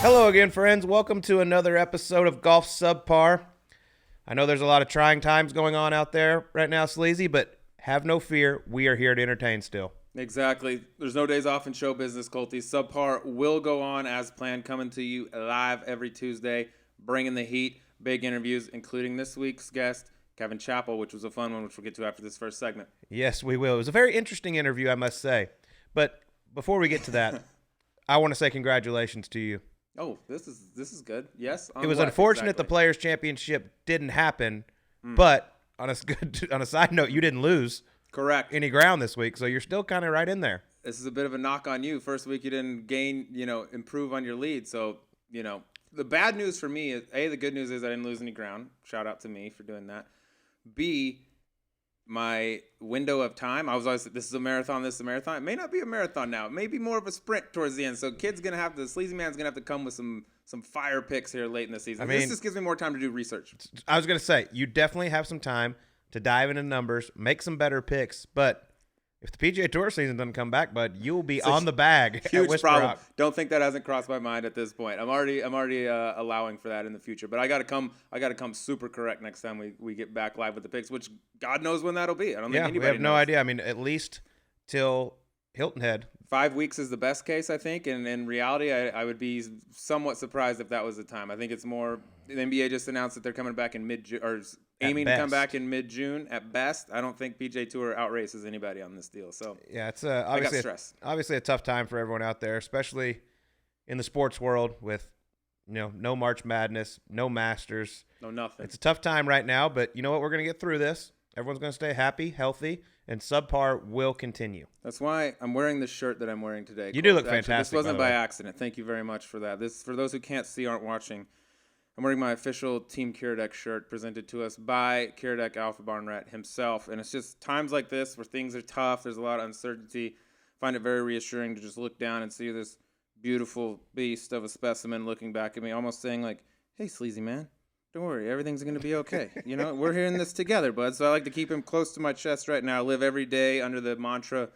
Hello again, friends. Welcome to another episode of Golf Subpar. I know there's a lot of trying times going on out there right now, Sleazy, but have no fear. We are here to entertain still. Exactly. There's no days off in show business, Colty. Subpar will go on as planned, coming to you live every Tuesday, bringing the heat, big interviews, including this week's guest, Kevin Chappell, which was a fun one, which we'll get to after this first segment. Yes, we will. It was a very interesting interview, I must say. But before we get to that, I want to say congratulations to you. Oh, this is good. Yes. It was unfortunate the Players' Championship didn't happen, but on a side note, you didn't lose Correct. any ground this week, so you're still kind of right in there. This is a bit of a knock on you. First week you didn't improve on your lead. So, the bad news for me is, A, the good news is I didn't lose any ground. Shout out to me for doing that. B, my window of time, I was always, this is a marathon, this is a marathon. It may not be a marathon now. It may be more of a sprint towards the end. So Sleazy Man's going to have to come with some fire picks here late in the season. This just gives me more time to do research. I was going to say, you definitely have some time to dive into numbers, make some better picks, but if the PGA Tour season doesn't come back, bud, you'll be on the bag. Huge problem. Don't think that hasn't crossed my mind at this point. I'm already allowing for that in the future. But I gotta come super correct next time we get back live with the picks, which God knows when that'll be. I don't think anybody we have no knows. idea. I mean, at least till Hilton Head. 5 weeks is the best case, I think. And in reality, I would be somewhat surprised if that was the time. I think it's more. The NBA just announced that they're coming back in mid-June, or aiming to come back in mid-June at best. I don't think PGA Tour outraces anybody on this deal. So yeah, it's obviously a tough time for everyone out there, especially in the sports world with no March Madness, no Masters, no nothing. It's a tough time right now, but you know what? We're going to get through this. Everyone's going to stay happy, healthy, and Subpar will continue. That's why I'm wearing the shirt that I'm wearing today. You do look fantastic. This wasn't by accident. Thank you very much for that. This, for those who can't see, aren't watching, I'm wearing my official Team Kiradek shirt presented to us by Kiradek Alpha Barn Rat himself. And it's just times like this where things are tough. There's a lot of uncertainty. I find it very reassuring to just look down and see this beautiful beast of a specimen looking back at me, almost saying like, hey, Sleazy Man, don't worry. Everything's going to be okay. We're here in this together, bud. So I like to keep him close to my chest right now. Live every day under the mantra,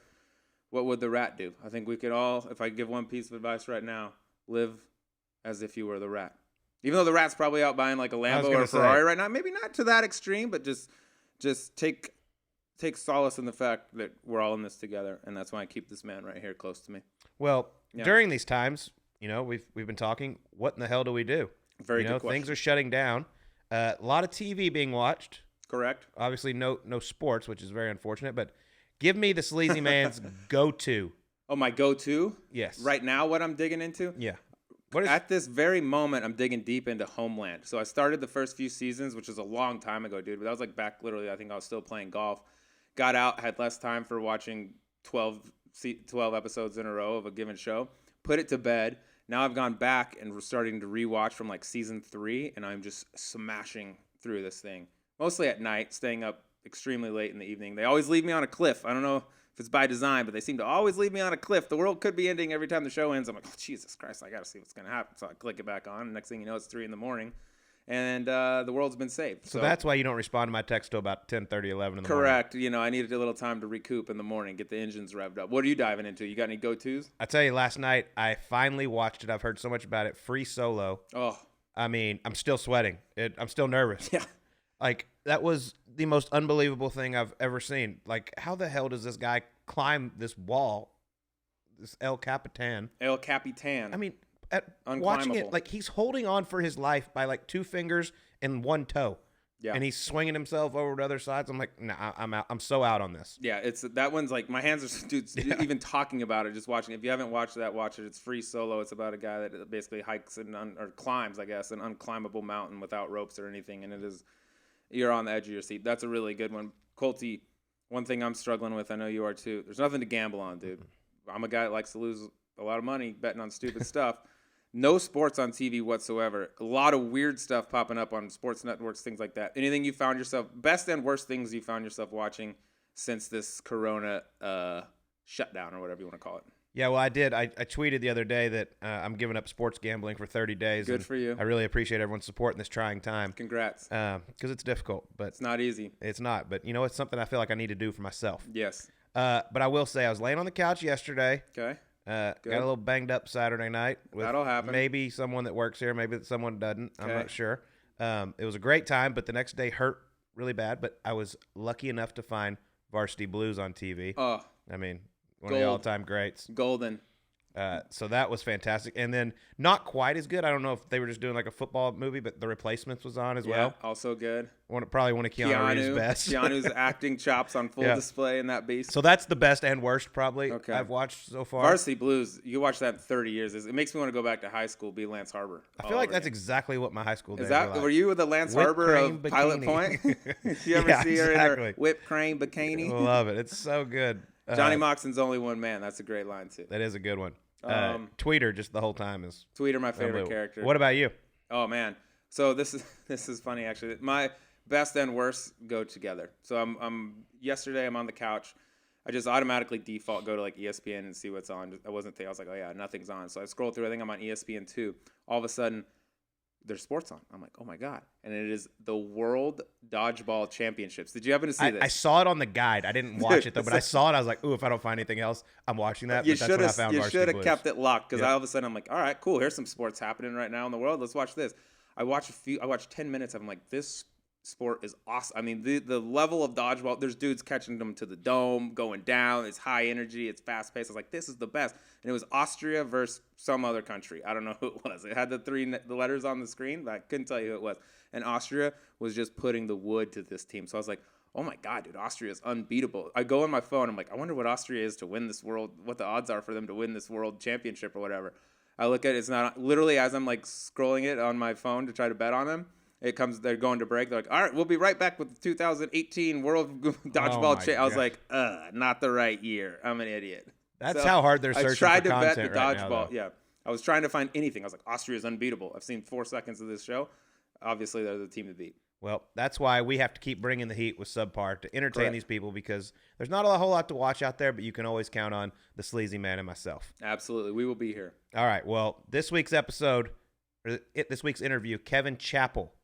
what would the rat do? I think we could all, if I give one piece of advice right now, live as if you were the rat. Even though the rat's probably out buying like a Lambo or a Ferrari right now, maybe not to that extreme, but just take solace in the fact that we're all in this together, and that's why I keep this man right here close to me. Well, during these times, we've been talking. What in the hell do we do? Very good question. Things are shutting down. A lot of TV being watched. Correct. Obviously, no sports, which is very unfortunate. But give me the Sleazy Man's go-to. Oh, my go-to? Yes. Right now, what I'm digging into? Yeah. At this very moment, I'm digging deep into Homeland. So I started the first few seasons, which was a long time ago, dude. But that was like back literally, I think I was still playing golf. Got out, had less time for watching 12 episodes in a row of a given show. Put it to bed. Now I've gone back and we're starting to rewatch from like season 3, and I'm just smashing through this thing. Mostly at night, staying up extremely late in the evening. They always leave me on a cliff. I don't know if it's by design, but they seem to always leave me on a cliff. The world could be ending every time the show ends. I'm like, oh, Jesus Christ, I got to see what's going to happen. So I click it back on. And next thing you know, it's 3 a.m. And the world's been saved. So that's why you don't respond to my text till about 10:30, 11 in the morning. Correct. I needed a little time to recoup in the morning, get the engines revved up. What are you diving into? You got any go-tos? I tell you, last night I finally watched it. I've heard so much about it. Free Solo. Oh. I mean, I'm still sweating. I'm still nervous. Yeah. Like, that was the most unbelievable thing I've ever seen. Like, how the hell does this guy climb this wall? This El Capitan. I mean, watching it, like, he's holding on for his life by like 2 fingers and 1 toe. Yeah. And he's swinging himself over to other sides. I'm like, nah, I'm out. I'm so out on this. Yeah, that one's like, my hands are, dude, even talking about it, just watching. If you haven't watched that, watch it. It's Free Solo. It's about a guy that basically hikes or climbs, I guess, an unclimbable mountain without ropes or anything. And you're on the edge of your seat. That's a really good one. Colty, one thing I'm struggling with, I know you are too, there's nothing to gamble on, dude. I'm a guy that likes to lose a lot of money betting on stupid stuff. No sports on TV whatsoever. A lot of weird stuff popping up on sports networks, things like that. Anything you found yourself, best and worst things you found yourself watching since this Corona shutdown or whatever you want to call it? Yeah, well, I did. I tweeted the other day that I'm giving up sports gambling for 30 days. Good for you. I really appreciate everyone's support in this trying time. Congrats. Because it's difficult. But it's not easy. It's not. But, it's something I feel like I need to do for myself. Yes. But I will say I was laying on the couch yesterday. Okay. Got a little banged up Saturday night. With That'll happen. Maybe someone that works here, maybe someone doesn't. I'm Okay. not sure. It was a great time, but the next day hurt really bad. But I was lucky enough to find Varsity Blues on TV. Oh, I mean, one of the all-time greats. golden. So that was fantastic. And then not quite as good. I don't know if they were just doing like a football movie, but The Replacements was on as well. Also good. Probably one of Keanu Reeves' best. Keanu's acting chops on full display in that beast. So that's the best and worst probably I've watched so far. Varsity Blues, you watch that in 30 years. It makes me want to go back to high school, be Lance Harbor. I feel like that's exactly what my high school days Is that, were like. were you the Lance Whipped Harbor cream of Pilot bikini. Point? You ever see her in her whipped cream I bikini? love it. It's so good. Johnny Moxon's only one man. That's a great line, too. That is a good one. Tweeter just the whole time is Tweeter, my favorite character. What about you? Oh, man. So this is funny, actually. My best and worst go together. So yesterday I'm on the couch. I just automatically default go to like ESPN and see what's on. I wasn't thinking. I was like, oh yeah, nothing's on. So I scroll through. I think I'm on ESPN2. All of a sudden, there's sports on. I'm like, oh my god! And it is the World Dodgeball Championships. Did you happen to see this? I saw it on the guide. I didn't watch it though, but I saw it. I was like, ooh, if I don't find anything else, I'm watching that. You But that's when I found you Varsity should have Blues. kept it locked because all of a sudden I'm like, all right, cool. Here's some sports happening right now in the world. Let's watch this. I watched 10 minutes of them. Like, this sport is awesome. I mean, the level of dodgeball, there's dudes catching them to the dome, going down. It's high energy. It's fast paced. I was like, this is the best. And it was Austria versus some other country. I don't know who it was. It had the letters on the screen, but I couldn't tell you who it was. And Austria was just putting the wood to this team. So I was like, oh my God, dude, Austria is unbeatable. I go on my phone. I'm like, I wonder what Austria is to win this world, what the odds are for them to win this world championship or whatever. I look at it. It's not literally as I'm like scrolling it on my phone to try to bet on them. It comes, they're going to break. They're like, all right, we'll be right back with the 2018 World Dodgeball Champ. I was like, not the right year. I'm an idiot. That's how hard they're searching for content. I tried for to bet the right dodgeball. now, Yeah. I was trying to find anything. I was like, Austria's unbeatable. I've seen 4 seconds of this show. Obviously, they're the team to beat. Well, that's why we have to keep bringing the heat with Subpar to entertain these people, because there's not a whole lot to watch out there, but you can always count on the Sleazy Man and myself. Absolutely. We will be here. All right. Well, this week's interview, Kevin Chappell,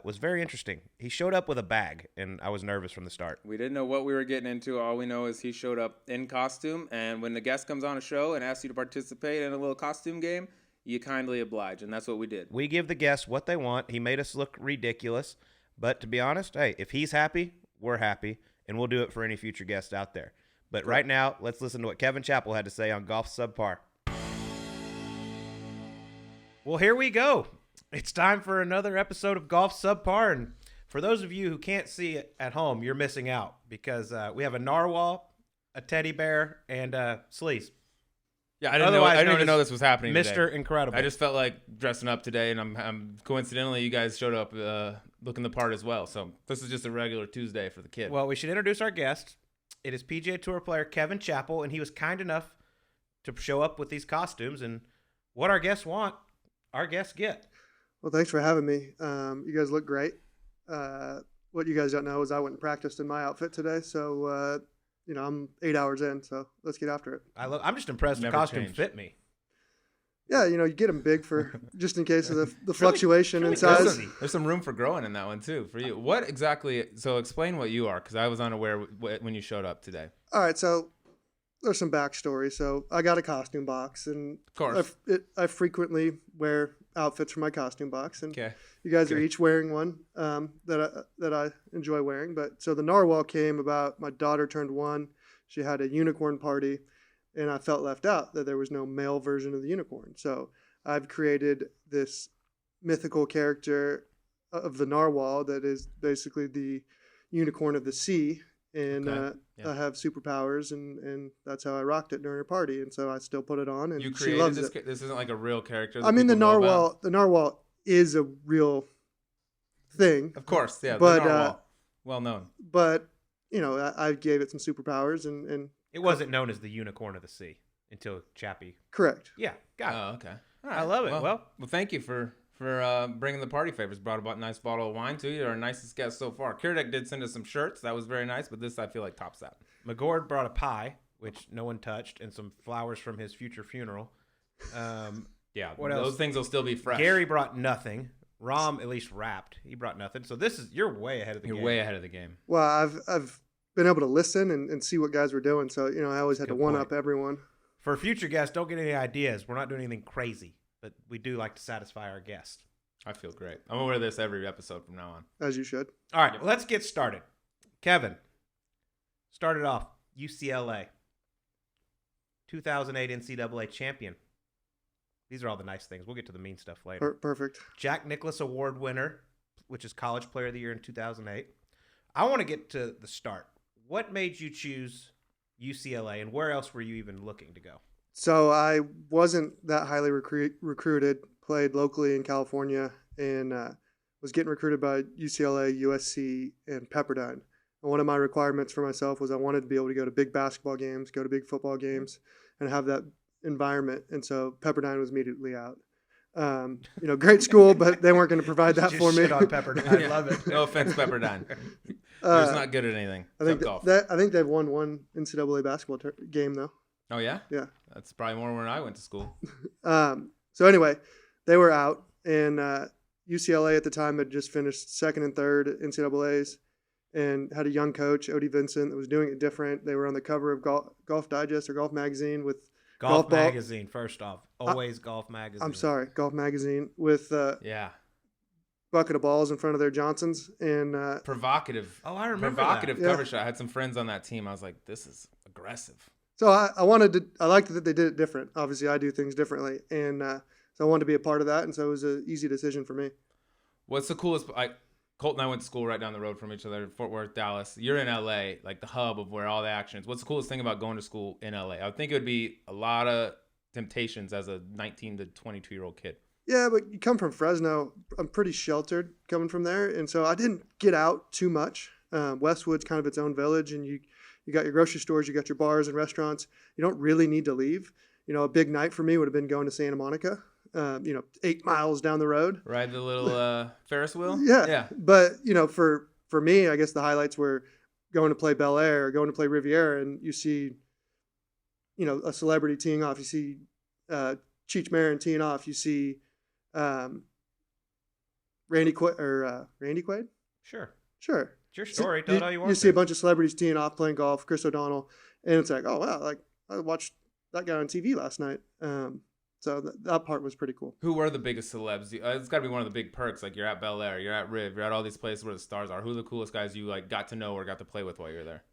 was very interesting. He showed up with a bag, and I was nervous from the start. We didn't know what we were getting into. All we know is he showed up in costume, and when the guest comes on a show and asks you to participate in a little costume game, you kindly oblige, and that's what we did. We give the guests what they want. He made us look ridiculous, but to be honest, hey, if he's happy, we're happy, and we'll do it for any future guests out there. But right now, let's listen to what Kevin Chappell had to say on Golf Subpar. Well, here we go. It's time for another episode of Golf Subpar, and for those of you who can't see it at home, you're missing out, because we have a narwhal, a teddy bear, and Sleaze. Yeah, I didn't even know this was happening Mr. today. Incredible. I just felt like dressing up today, and I'm coincidentally, you guys showed up looking the part as well. So this is just a regular Tuesday for the kid. Well, we should introduce our guest. It is PGA Tour player Kevin Chappell, and he was kind enough to show up with these costumes. And what our guests want, our guests get. Well, thanks for having me. You guys look great. What you guys don't know is I went and practiced in my outfit today, so I'm 8 hours in, so let's get after it. I'm just impressed the costume fit me. Yeah, you get them big for just in case of the fluctuation in size. There's some room for growing in that one too for you. What exactly? So explain what you are, because I was unaware when you showed up today. All right, so there's some backstory. So I got a costume box, and of course, I frequently wear outfits for my costume box, and okay. You guys are each wearing one that I enjoy wearing. But so the narwhal came about. My daughter turned 1. She had a unicorn party, and I felt left out that there was no male version of the unicorn. So I've created this mythical character of the narwhal that is basically the unicorn of the sea. And I have superpowers, and that's how I rocked it during her party. And so I still put it on, and you she loves this. it. This isn't like a real character. I mean, the narwhal is a real thing. Of course, yeah. But the narwhal, well known. But I gave it some superpowers, and it wasn't known as the unicorn of the sea until Chappie. Correct. Yeah, got it. Oh, okay. All right. I love it. Well, thank you for bringing the party favors. Brought a nice bottle of wine to you. You're our nicest guest so far. Kiradek did send us some shirts. That was very nice, but this I feel like tops that. McGord brought a pie, which no one touched, and some flowers from his future funeral. Yeah, what else? Those things will still be fresh. Gary brought nothing. Rom at least wrapped. He brought nothing. So you're way ahead of the game. You're way ahead of the game. Well, I've been able to listen and see what guys were doing. So I always had to one up everyone. For future guests, don't get any ideas. We're not doing anything crazy, but we do like to satisfy our guests. I feel great. I'm gonna wear this every episode from now on. As you should. All right, let's get started. Kevin, started off UCLA, 2008 NCAA champion. These are all the nice things. We'll get to the mean stuff later. Perfect. Jack Nicklaus Award winner, which is College Player of the Year in 2008. I want to get to the start. What made you choose UCLA, and where else were you even looking to go? So I wasn't that highly recruited, played locally in California, and was getting recruited by UCLA, USC, and Pepperdine. And one of my requirements for myself was I wanted to be able to go to big basketball games, go to big football games, and have that environment. And so Pepperdine was immediately out. Great school, but they weren't going to provide that for me. Shit on Pepperdine. I love it. No offense, Pepperdine. You're just not good at anything. I think golf. I think they've won one NCAA basketball game though. Oh yeah. Yeah. That's probably more when I went to school. So anyway, they were out, and UCLA at the time had just finished second and third at NCAA's, and had a young coach, Odie Vincent, that was doing it different. They were on the cover of Golf Digest or Golf Magazine with Golf Magazine. First off, always Golf Magazine. I'm sorry, Golf Magazine with bucket of balls in front of their Johnsons and provocative. Oh, I remember provocative that. cover shot. I had some friends on that team. I was like, this is aggressive. So I liked that they did it different. Obviously, I do things differently, and so I wanted to be a part of that, and so it was an easy decision for me. What's the coolest? Colt and I went to school right down the road from each other, Fort Worth, Dallas. You're in LA, like the hub of where all the action is. What's the coolest thing about going to school in LA? I would think it would be a lot of temptations as a 19 to 22-year-old kid. Yeah, but you come from Fresno. I'm pretty sheltered coming from there, and so I didn't get out too much. Westwood's kind of its own village, and you got your grocery stores, you got your bars and restaurants. You don't really need to leave. A big night for me would have been going to Santa Monica, 8 miles down the road. Ride the little Ferris wheel? Yeah. But, for me, I guess the highlights were going to play Bel Air or going to play Riviera, and you see, a celebrity teeing off. You see Cheech Marin teeing off. You see Randy Quaid? Sure. It's your story. Tell it how you want You see a bunch of celebrities teeing off, playing golf, Chris O'Donnell, and it's like, oh, wow, like I watched that guy on TV last night. So that part was pretty cool. Who were the biggest celebs? It's got to be one of the big perks. Like you're at Bel Air, you're at Riv, you're at all these places where the stars are. Who are the coolest guys you got to know or got to play with while you're there?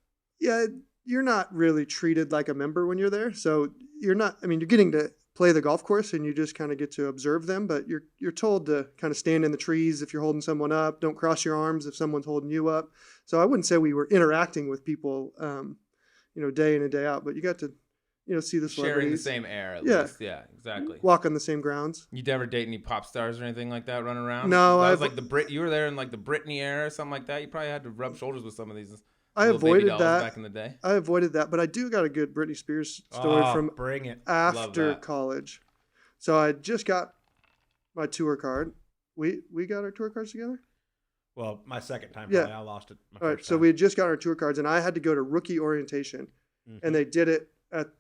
Yeah, you're not really treated like a member when you're there. So you're getting to play the golf course and you just kind of get to observe them, but you're told to kind of stand in the trees if you're holding someone up. Don't cross your arms if someone's holding you up. So I wouldn't say we were interacting with people, day in and day out, but you got to, see the celebrities. Sharing the same air at least. Yeah, exactly. Walk on the same grounds. You ever date any pop stars or anything like that running around? No. That was like you were there in like the Britney era or something like that. You probably had to rub shoulders with some of these I avoided that back in the day. I avoided that, but I do got a good Britney Spears story from bring it. after college. So I just got my tour card. We got our tour cards together? Well, my second time, yeah. Probably. I lost it my All right, first so time. we had just got our tour cards, and I had to go to rookie orientation, and they did it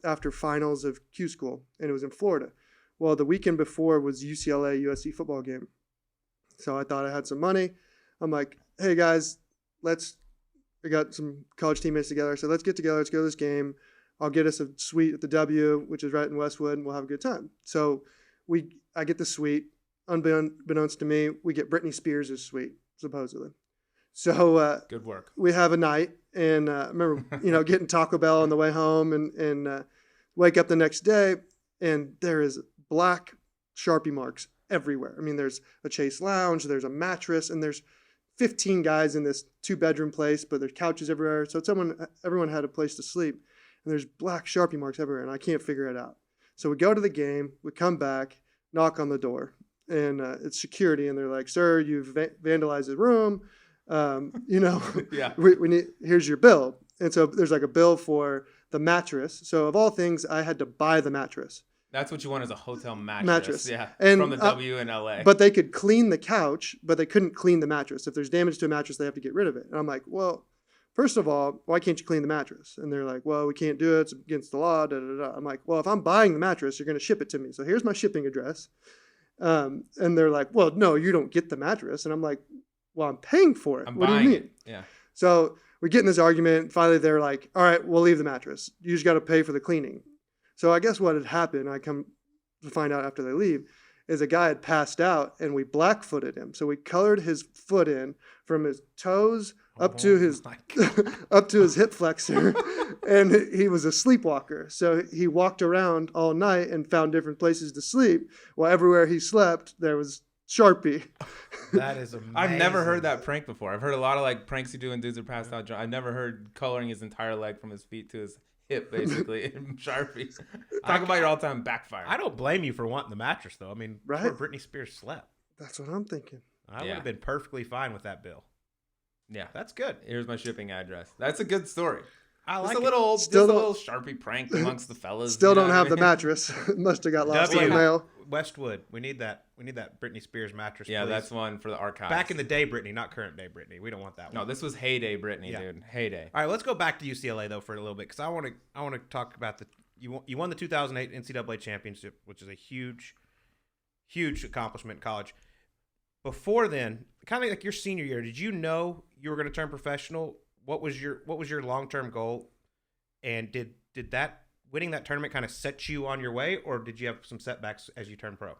after finals of Q School, and it was in Florida. Well, the weekend before was UCLA USC football game. So I thought I had some money. I'm like, hey, guys, we got some college teammates together. I said, let's get together. Let's go to this game. I'll get us a suite at the W, which is right in Westwood, and we'll have a good time. So I get the suite. Unbeknownst to me, we get Britney Spears' suite, supposedly. So good work. We have a night, and I remember, getting Taco Bell on the way home, and wake up the next day, and there is black Sharpie marks everywhere. I mean, there's a Chase Lounge, there's a mattress, and there's 15 guys in this 2-bedroom place, but there's couches everywhere. So everyone had a place to sleep, and there's black Sharpie marks everywhere, and I can't figure it out. So we go to the game, we come back, knock on the door, and it's security, and they're like, "Sir, you've vandalized the room. Yeah. we need, here's your bill." And so there's like a bill for the mattress. So of all things, I had to buy the mattress. That's what you want as a hotel mattress. Yeah, and, from the W in LA. But they could clean the couch, but they couldn't clean the mattress. If there's damage to a mattress, they have to get rid of it. And I'm like, well, first of all, why can't you clean the mattress? And they're like, well, we can't do it. It's against the law. Da, da, da. I'm like, well, if I'm buying the mattress, you're going to ship it to me. So here's my shipping address. And they're like, well, no, you don't get the mattress. And I'm like, well, I'm paying for it. I'm what buying do you mean? it. Yeah. So we get in this argument. Finally, they're like, all right, we'll leave the mattress. You just got to pay for the cleaning. So I guess what had happened, I come to find out after they leave, is a guy had passed out and we black-footed him. So we colored his foot in from his toes up to his up to his hip flexor, and he was a sleepwalker. So he walked around all night and found different places to sleep. Well, everywhere he slept, there was Sharpie. That is amazing. I've never heard that prank before. I've heard a lot of like pranks you do when dudes are passed out. I've never heard coloring his entire leg from his feet to his hip, basically, in Sharpie. Talk about your all-time backfire. I don't blame you for wanting the mattress, though. I mean, Right. poor Britney Spears slept. That's what I'm thinking. I would have been perfectly fine with that bill. Yeah. That's good. Here's my shipping address. That's a good story. I like Just a it. little, Still just a don't- little Sharpie prank amongst the fellas. Still you know don't what have I the mean? mattress. Must have got lost in the W. mail. Westwood. We need that. We need that Britney Spears mattress. Yeah, please. that's one for the archives. Back in the day, Britney, not current day, Britney. We don't want that one. No, this was heyday Britney, Yeah. dude. Heyday. All right, let's go back to UCLA though for a little bit because I want to talk about the you won the 2008 NCAA championship, which is a huge accomplishment in college. Before then, kind of like your senior year, did you know you were going to turn professional? What was your long-term goal? And did that winning that tournament kind of set you on your way, or did you have some setbacks as you turned pro?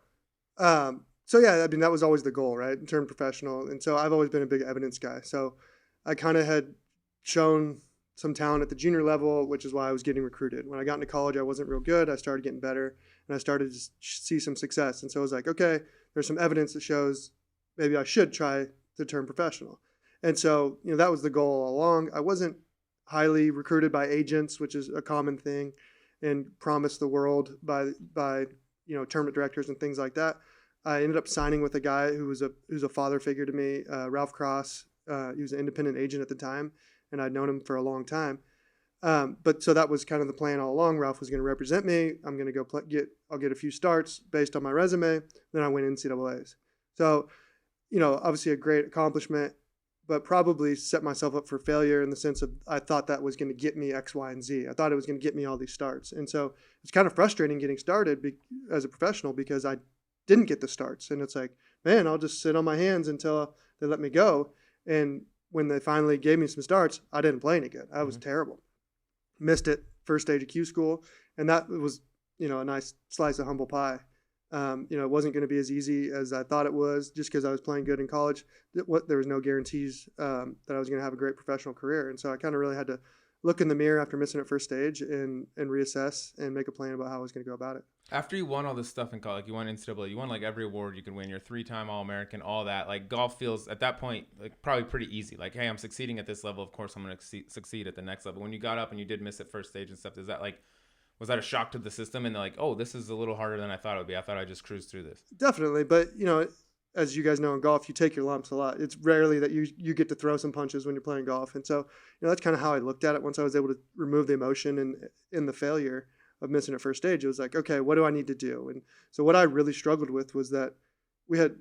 So yeah, I mean, that was always the goal, right? Turn professional. And so I've always been a big evidence guy. So I kind of had shown some talent at the junior level, which is why I was getting recruited. When I got into college, I wasn't real good. I started getting better and I started to see some success. And so I was like, okay, there's some evidence that shows maybe I should try to turn professional. And so, that was the goal all along. I wasn't highly recruited by agents, which is a common thing, and promised the world by tournament directors and things like that. I ended up signing with a guy who's a father figure to me, Ralph Cross. He was an independent agent at the time, and I'd known him for a long time. But so that was kind of the plan all along. Ralph was going to represent me. I'm going to go I'll get a few starts based on my resume. Then I win NCAAs. So, obviously a great accomplishment, but probably set myself up for failure in the sense of I thought that was going to get me X, Y, and Z. I thought it was going to get me all these starts. And so it's kind of frustrating getting started as a professional because I didn't get the starts. And it's like, man, I'll just sit on my hands until they let me go. And when they finally gave me some starts, I didn't play any good. I was terrible. Missed it first stage of Q school. And that was, a nice slice of humble pie. It wasn't going to be as easy as I thought it was just because I was playing good in college. There was no guarantees that I was going to have a great professional career. And so I kind of really had to look in the mirror after missing it first stage and reassess and make a plan about how I was going to go about it. After you won all this stuff in college, like you won NCAA, you won like every award you could win. You're a 3-time All-American, all that. Like golf feels at that point like probably pretty easy. Like, hey, I'm succeeding at this level. Of course, I'm going to succeed at the next level. When you got up and you did miss it first stage and stuff, was that a shock to the system? And they're like, oh, this is a little harder than I thought it would be. I thought I'd just cruise through this. Definitely. But, as you guys know in golf, you take your lumps a lot. It's rarely that you get to throw some punches when you're playing golf. And so, that's kind of how I looked at it. Once I was able to remove the emotion and in the failure of missing at first stage, it was like, okay, what do I need to do? And so what I really struggled with was that when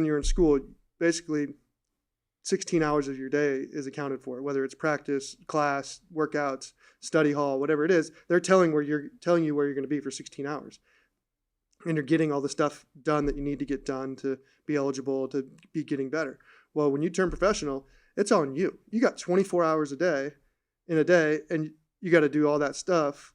you're in school, basically 16 hours of your day is accounted for, whether it's practice, class, workouts, study hall, whatever it is. They're telling you where you're going to be for 16 hours. And you're getting all the stuff done that you need to get done to be eligible to be getting better. Well, when you turn professional, it's on you. You got 24 hours in a day, and you got to do all that stuff.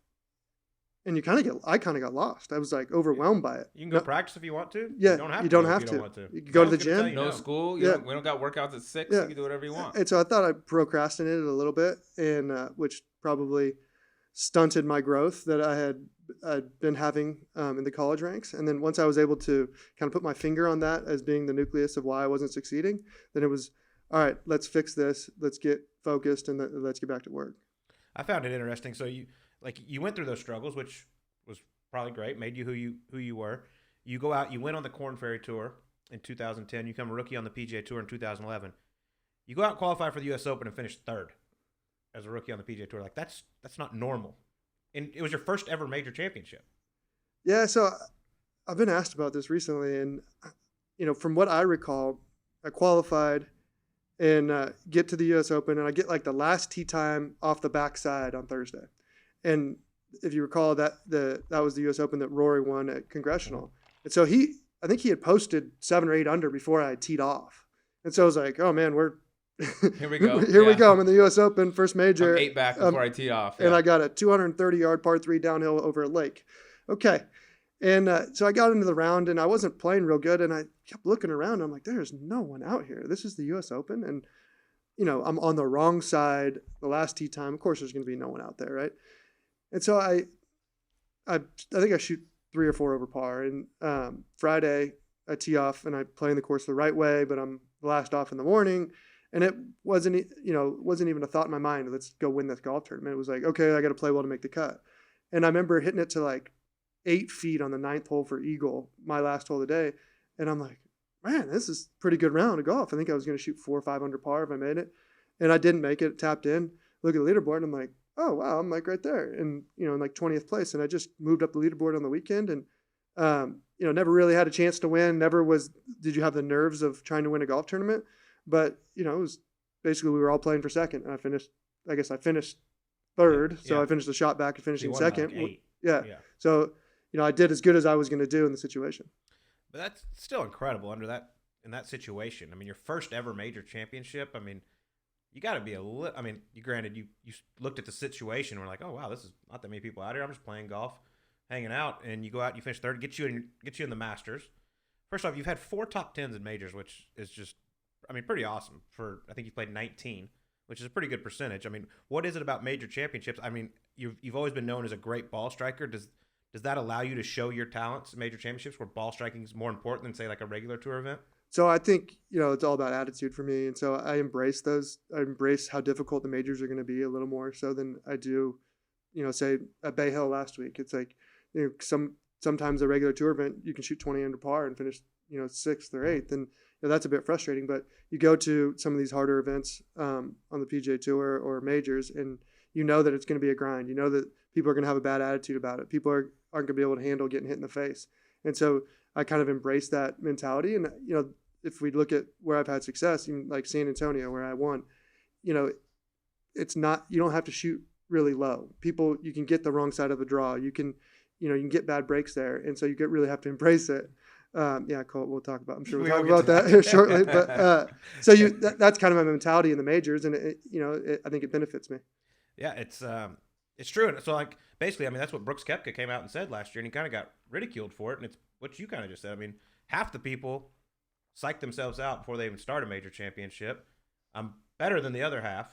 And I kind of got lost. I was like overwhelmed by it. You can go practice if you want to. Yeah, you don't have you to. don't if have you to. don't want to. You can go to the Someone's gonna tell gym. you No school. Yeah. We don't got workouts at 6. Yeah. You can do whatever you want. And so I thought I procrastinated a little bit, and which probably stunted my growth that I'd been having in the college ranks. And then once I was able to kind of put my finger on that as being the nucleus of why I wasn't succeeding, then it was, all right, let's fix this. Let's get focused and let's get back to work. I found it interesting. So you went through those struggles, which was probably great, made you who you were. You go out, you went on the Korn Ferry Tour in 2010. You become a rookie on the PGA Tour in 2011. You go out and qualify for the U.S. Open and finish third as a rookie on the PGA Tour. Like that's not normal. And it was your first ever major championship. Yeah, so I've been asked about this recently, and from what I recall, I qualified and get to the U.S. Open, and I get like the last tee time off the backside on Thursday. And if you recall, that was the U.S. Open that Rory won at Congressional. And so I think he had posted 7 or 8 under before I teed off. And so I was like, oh man, we're Here we go. Here we go. I'm in the U.S. Open, first major. I'm 8 back before I tee off. And I got a 230-yard par 3 downhill over a lake. Okay. And so I got into the round, and I wasn't playing real good, and I kept looking around. I'm like, there's no one out here. This is the U.S. Open, and, I'm on the wrong side the last tee time. Of course, there's going to be no one out there, right? And so I think I shoot 3 or 4 over par. And Friday, I tee off, and I play in the course the right way, but I'm last off in the morning. And it wasn't even a thought in my mind, let's go win this golf tournament. It was like, okay, I got to play well to make the cut. And I remember hitting it to like 8 feet on the 9th hole for eagle, my last hole of the day. And I'm like, man, this is a pretty good round of golf. I think I was going to shoot 4 or 5 under par if I made it. And I didn't make it, tapped in, look at the leaderboard, and I'm like, oh, wow, I'm like right there. And, in like 20th place. And I just moved up the leaderboard on the weekend and, never really had a chance to win. Did you have the nerves of trying to win a golf tournament? But, it was basically we were all playing for second. And I finished third. So I finished the shot back and finishing second. Like 8. Yeah. So, I did as good as I was going to do in the situation. But that's still incredible in that situation. I mean, your first ever major championship. I mean, you got to be granted, you looked at the situation and were like, oh, wow, this is not that many people out here. I'm just playing golf, hanging out. And you go out and you finish third, get you in the Masters. First off, you've had 4 top 10s in majors, which is just, pretty awesome. I think you played 19, which is a pretty good percentage. I mean, what is it about major championships? I mean, you've always been known as a great ball striker. Does that allow you to show your talents in major championships where ball striking is more important than, say, like a regular tour event? So I think, it's all about attitude for me. And so I embrace those. I embrace how difficult the majors are going to be a little more so than I do, say at Bay Hill last week. It's like, sometimes a regular tour event, you can shoot 20 under par and finish, 6th or 8th. And that's a bit frustrating. But you go to some of these harder events on the PGA Tour or majors, and that it's going to be a grind. That people are going to have a bad attitude about it. People aren't going to be able to handle getting hit in the face. And so I kind of embrace that mentality. And, if we look at where I've had success, even like San Antonio, where I won, it's not, you don't have to shoot really low. You can get the wrong side of the draw. You can get bad breaks there. And so you really have to embrace it. Colt, we'll talk about, I'm sure we'll talk about that here shortly. But so that's kind of my mentality in the majors. And I think it benefits me. Yeah, it's true. And so like, basically, that's what Brooks Koepka came out and said last year, and he kind of got ridiculed for it. And it's what you kind of just said. Half the people psych themselves out before they even start a major championship. I'm better than the other half.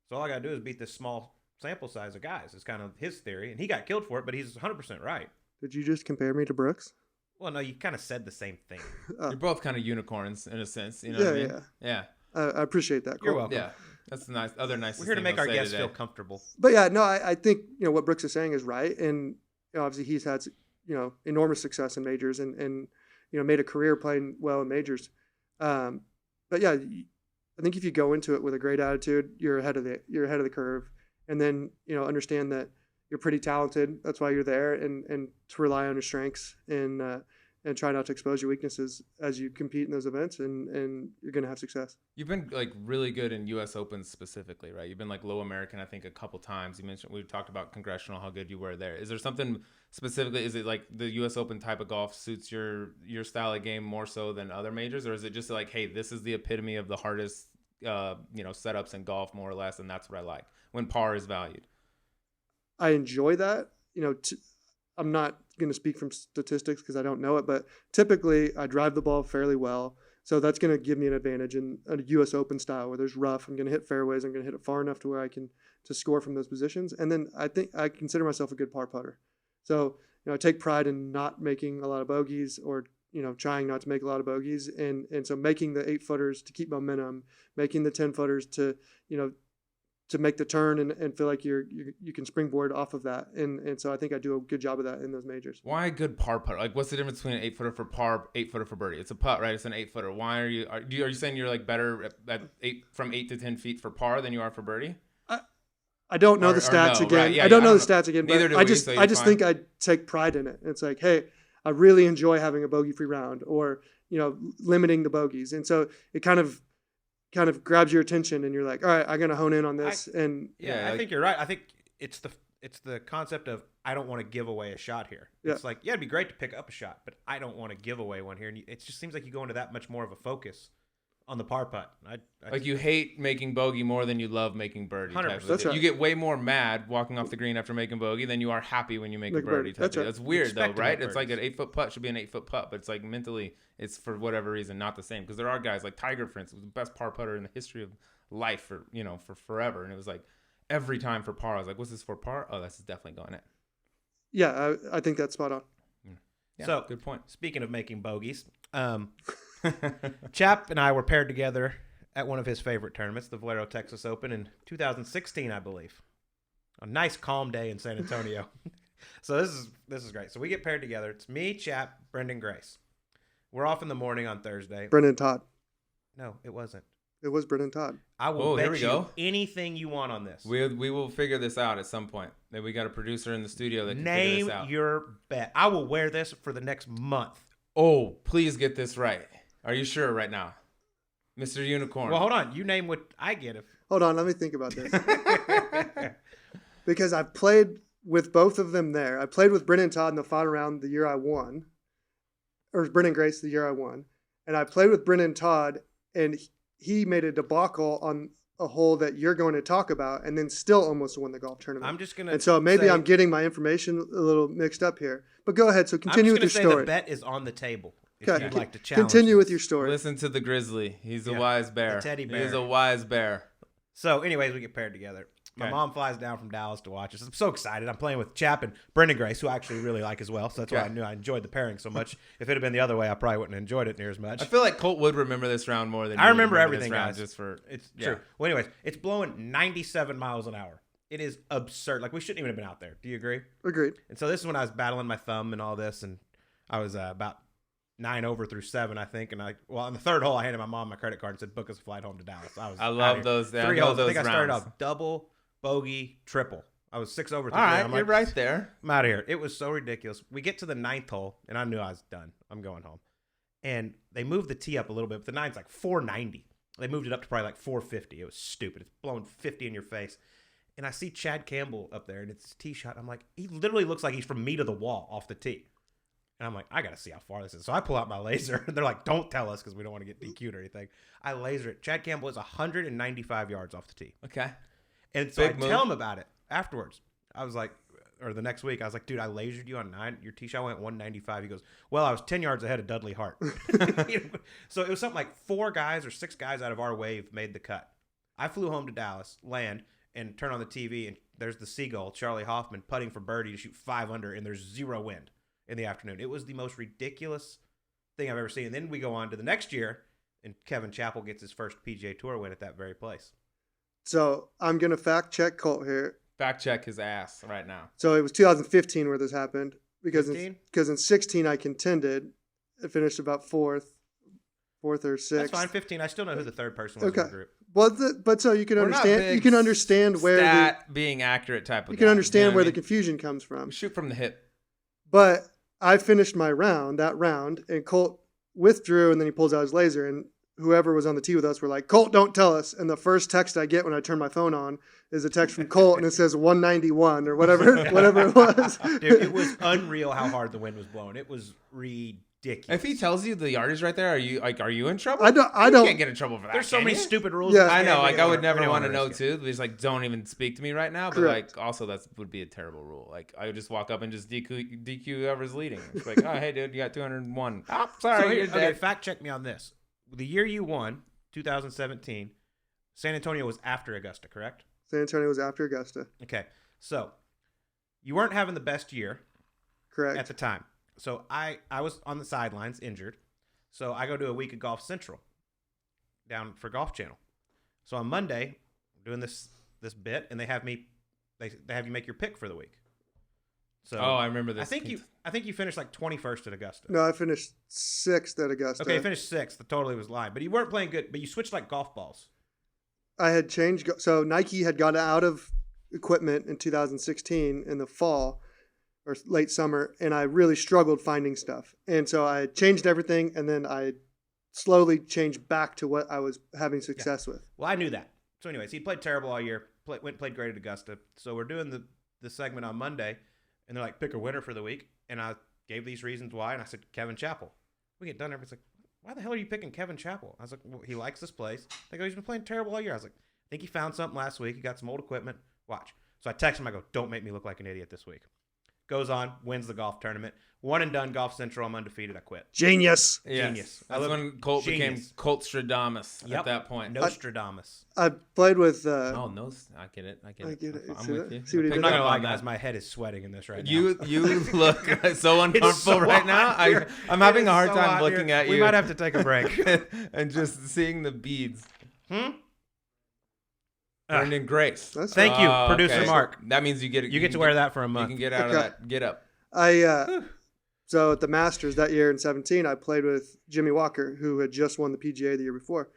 So all I got to do is beat this small sample size of guys. It's kind of his theory. And he got killed for it, but he's 100% right. Did you just compare me to Brooks? Well, no, you kind of said the same thing. You're both kind of unicorns in a sense. You know what I mean? Yeah. I appreciate that. You're welcome. Yeah. That's the nice. We're here to make our guests feel comfortable. But I think what Brooks is saying is right, and obviously he's had enormous success in majors and made a career playing well in majors. But yeah, I think if you go into it with a great attitude, you're ahead of the curve, and then understand that you're pretty talented. That's why you're there, and to rely on your strengths and try not to expose your weaknesses as you compete in those events, and you're going to have success. You've been like really good in U.S. Opens specifically, right? You've been like low American, I think, a couple times. We talked about Congressional, how good you were there. Is there something specifically? Is it like the U.S. Open type of golf suits your style of game more so than other majors, or is it just like, hey, this is the epitome of the hardest setups in golf, more or less, and that's what I like when par is valued? I enjoy that. I'm not going to speak from statistics because I don't know it, but typically I drive the ball fairly well. So that's going to give me an advantage in a U.S. Open style where there's rough. I'm going to hit fairways. I'm going to hit it far enough to where I can to score from those positions. And then I think I consider myself a good par putter. So, I take pride in not making a lot of bogeys or, trying not to make a lot of bogeys. And so making the 8-footers to keep momentum, making the 10-footers to make the turn and feel like you can springboard off of that. And so I think I do a good job of that in those majors. Why a good par putter? Like, what's the difference between an 8-footer for par, 8-footer for birdie? It's a putt, right? It's an 8-footer. Why are you saying you're like better at 8 to 10 feet for par than you are for birdie? I don't know the stats again. Right? Yeah, I don't know the stats again, but I just think I take pride in it. It's like, hey, I really enjoy having a bogey-free round or, limiting the bogeys. And so it kind of grabs your attention and you're like, all right, I'm going to hone in on this. I think you're right. I think it's the concept of, I don't want to give away a shot here. Yeah. It's like, yeah, it'd be great to pick up a shot, but I don't want to give away one here. And it just seems like you go into that much more of a focus on the par putt. Like you hate making bogey more than you love making birdie. 100%. That's right. You get way more mad walking off the green after making bogey than you are happy when you make a birdie. That's right. That's weird though, Expect to right? make It's like an birdies. 8-foot putt should be an 8-foot putt, but it's like mentally, it's for whatever reason not the same. Because there are guys like Tiger, for instance, was the best par putter in the history of life for forever, and it was like every time for par, I was like, "What's this for par? Oh, this is definitely going in." Yeah, I think that's spot on. Yeah, So good point. Speaking of making bogeys, Chap and I were paired together at one of his favorite tournaments, the Valero Texas Open in 2016, I believe. A nice calm day in San Antonio. So this is great. So we get paired together. It's me, Chap, Brendan Grace. We're off in the morning on Thursday. Brendan Todd. No, it wasn't. It was Brendan Todd. I will Oh, here bet we you go. anything you want on this. We will figure this out at some point. Then we got a producer in the studio that can figure Name this out. your bet. I will wear this for the next month. Oh, please get this right. Are you sure right now, Mr. Unicorn? Well, hold on. You name what I get. If Hold on, let me think about this. Because I've played with both of them there. I played with Brendan Todd in the final round the year I won, or Brendan Grace the year I won. And I played with Brendan Todd, and he made a debacle on a hole that you're going to talk about, and then still almost won the golf tournament. I'm just gonna. And so maybe say, I'm getting my information a little mixed up here. But go ahead. So continue with I'm your just gonna say story. the bet is on the table. If Okay. you'd like to challenge. Continue with this. your story. Listen to the grizzly. He's a Yeah, wise bear. the teddy He's bear. a wise bear. So, anyways, we get paired together. My Okay. mom flies down from Dallas to watch us. I'm so excited. I'm playing with Chap and Brendan Grace, who I actually really like as well. So that's why Okay. I knew I enjoyed the pairing so much. If it had been the other way, I probably wouldn't have enjoyed it near as much. I feel like Colt would remember this round more than I you remember this everything, round guys. Just for It's yeah. true. Well, anyways, it's blowing 97 miles an hour. It is absurd. Like, we shouldn't even have been out there. Do you agree? Agreed. And so this is when I was battling my thumb and all this, and I was about 9 over through 7, I think. And on the third hole, I handed my mom my credit card and said, "Book us a flight home to Dallas." I I love outta here. those. I 3 know holes. I think those I started rounds. off double, bogey, triple. I was 6 over. All through 3. right, I'm you're like, right there. I'm out of here. It was so ridiculous. We get to the 9th hole, and I knew I was done. I'm going home. And they moved the tee up a little bit, but the 9's like 490. They moved it up to probably like 450. It was stupid. It's blowing 50 in your face. And I see Chad Campbell up there, and it's a tee shot. I'm like, he literally looks like he's from me to the wall off the tee. And I'm like, I got to see how far this is. So I pull out my laser. They're like, don't tell us because we don't want to get DQ'd or anything. I laser it. Chad Campbell is 195 yards off the tee. Okay. And so Big I move. tell him about it afterwards. I was like, or the next week, I was like, dude, I lasered you on 9. Your tee shot went 195. He goes, well, I was 10 yards ahead of Dudley Hart. So it was something like 4 guys or 6 guys out of our wave made the cut. I flew home to Dallas, land, and turn on the TV, and there's the Seagull, Charlie Hoffman, putting for birdie to shoot 5 under, and there's 0 wind in the afternoon. It was the most ridiculous thing I've ever seen. And then we go on to the next year, and Kevin Chappell gets his first PGA Tour win at that very place. So I'm going to fact check Colt here. Fact check his ass right now. So it was 2015 where this happened because 15? in 16 I contended. I finished about fourth or 6th. That's fine. 15. I still know who the third person was in Okay. the group. Well, but so you can We're not understand. big You can understand where stat being accurate type of you can guy, understand know what where I the mean? confusion comes from. Shoot from the hip. But I finished my that round, and Colt withdrew, and then he pulls out his laser, and whoever was on the tee with us were like, "Colt, don't tell us." And the first text I get when I turn my phone on is a text from Colt, and it says 191 or whatever it was. Dude, it was unreal how hard the wind was blowing. It was ridiculous. If he tells you the yardage right there, are you in trouble? I You don't. can't get in trouble for that. There's so can many you? stupid rules. Yeah. in this I know, game, like we I don't would wanna- never we don't want to wanna know risk it. too. Just like don't even speak to me right now. But Correct. like also that would be a terrible rule. Like I would just walk up and just DQ whoever's leading. It's like, oh hey dude, you got 201. Oh, sorry, So you're here, dead. okay, fact check me on this. The year you won, 2017, San Antonio was after Augusta, correct? San Antonio was after Augusta. Okay. So you weren't having the best year Correct. at the time. So I was on the sidelines injured. So I go to a week of Golf Central down for Golf Channel. So on Monday, I'm doing this bit, and they have you make your pick for the week. So Oh, I remember this. I think you finished like 21st at Augusta. No, I finished 6th at Augusta. Okay, you finished 6th. The totally was lying, but you weren't playing good. But you switched like golf balls. I had changed. So Nike had got out of equipment in 2016 in the fall or late summer, and I really struggled finding stuff. And so I changed everything, and then I slowly changed back to what I was having success with. Well, I knew that. So, anyways, he played terrible all year. Played great at Augusta. So we're doing the segment on Monday, and they're like, pick a winner for the week. And I gave these reasons why, and I said Kevin Chappell. We get done. Everybody's like, why the hell are you picking Kevin Chappell? I was like, well, he likes this place. They go, he's been playing terrible all year. I was like, I think he found something last week. He got some old equipment. Watch. So I text him. I go, don't make me look like an idiot this week. Goes on, wins the golf tournament. One and done, Golf Central. I'm undefeated. I quit. Genius. Yes. Genius. That's when Colt became Genius. Colt Stradamus Yep. at that point. Nostradamus. I played with. Oh, no. I get it. I get it. I'm See with that? you. See what he I'm did not there? going to lie, guys. My head is sweating in this right now. You look so uncomfortable so right now. hot here. I'm having a It is hard so time hot looking here. at you. We might have to take a break. and just seeing the beads. Ah. Brendan Grace. That's Thank you, Oh, producer okay. Mark. That means you get You get to wear that for a You month. can get out of Okay. that. Get up. So at the Masters that year in 17, I played with Jimmy Walker, who had just won the PGA the year before,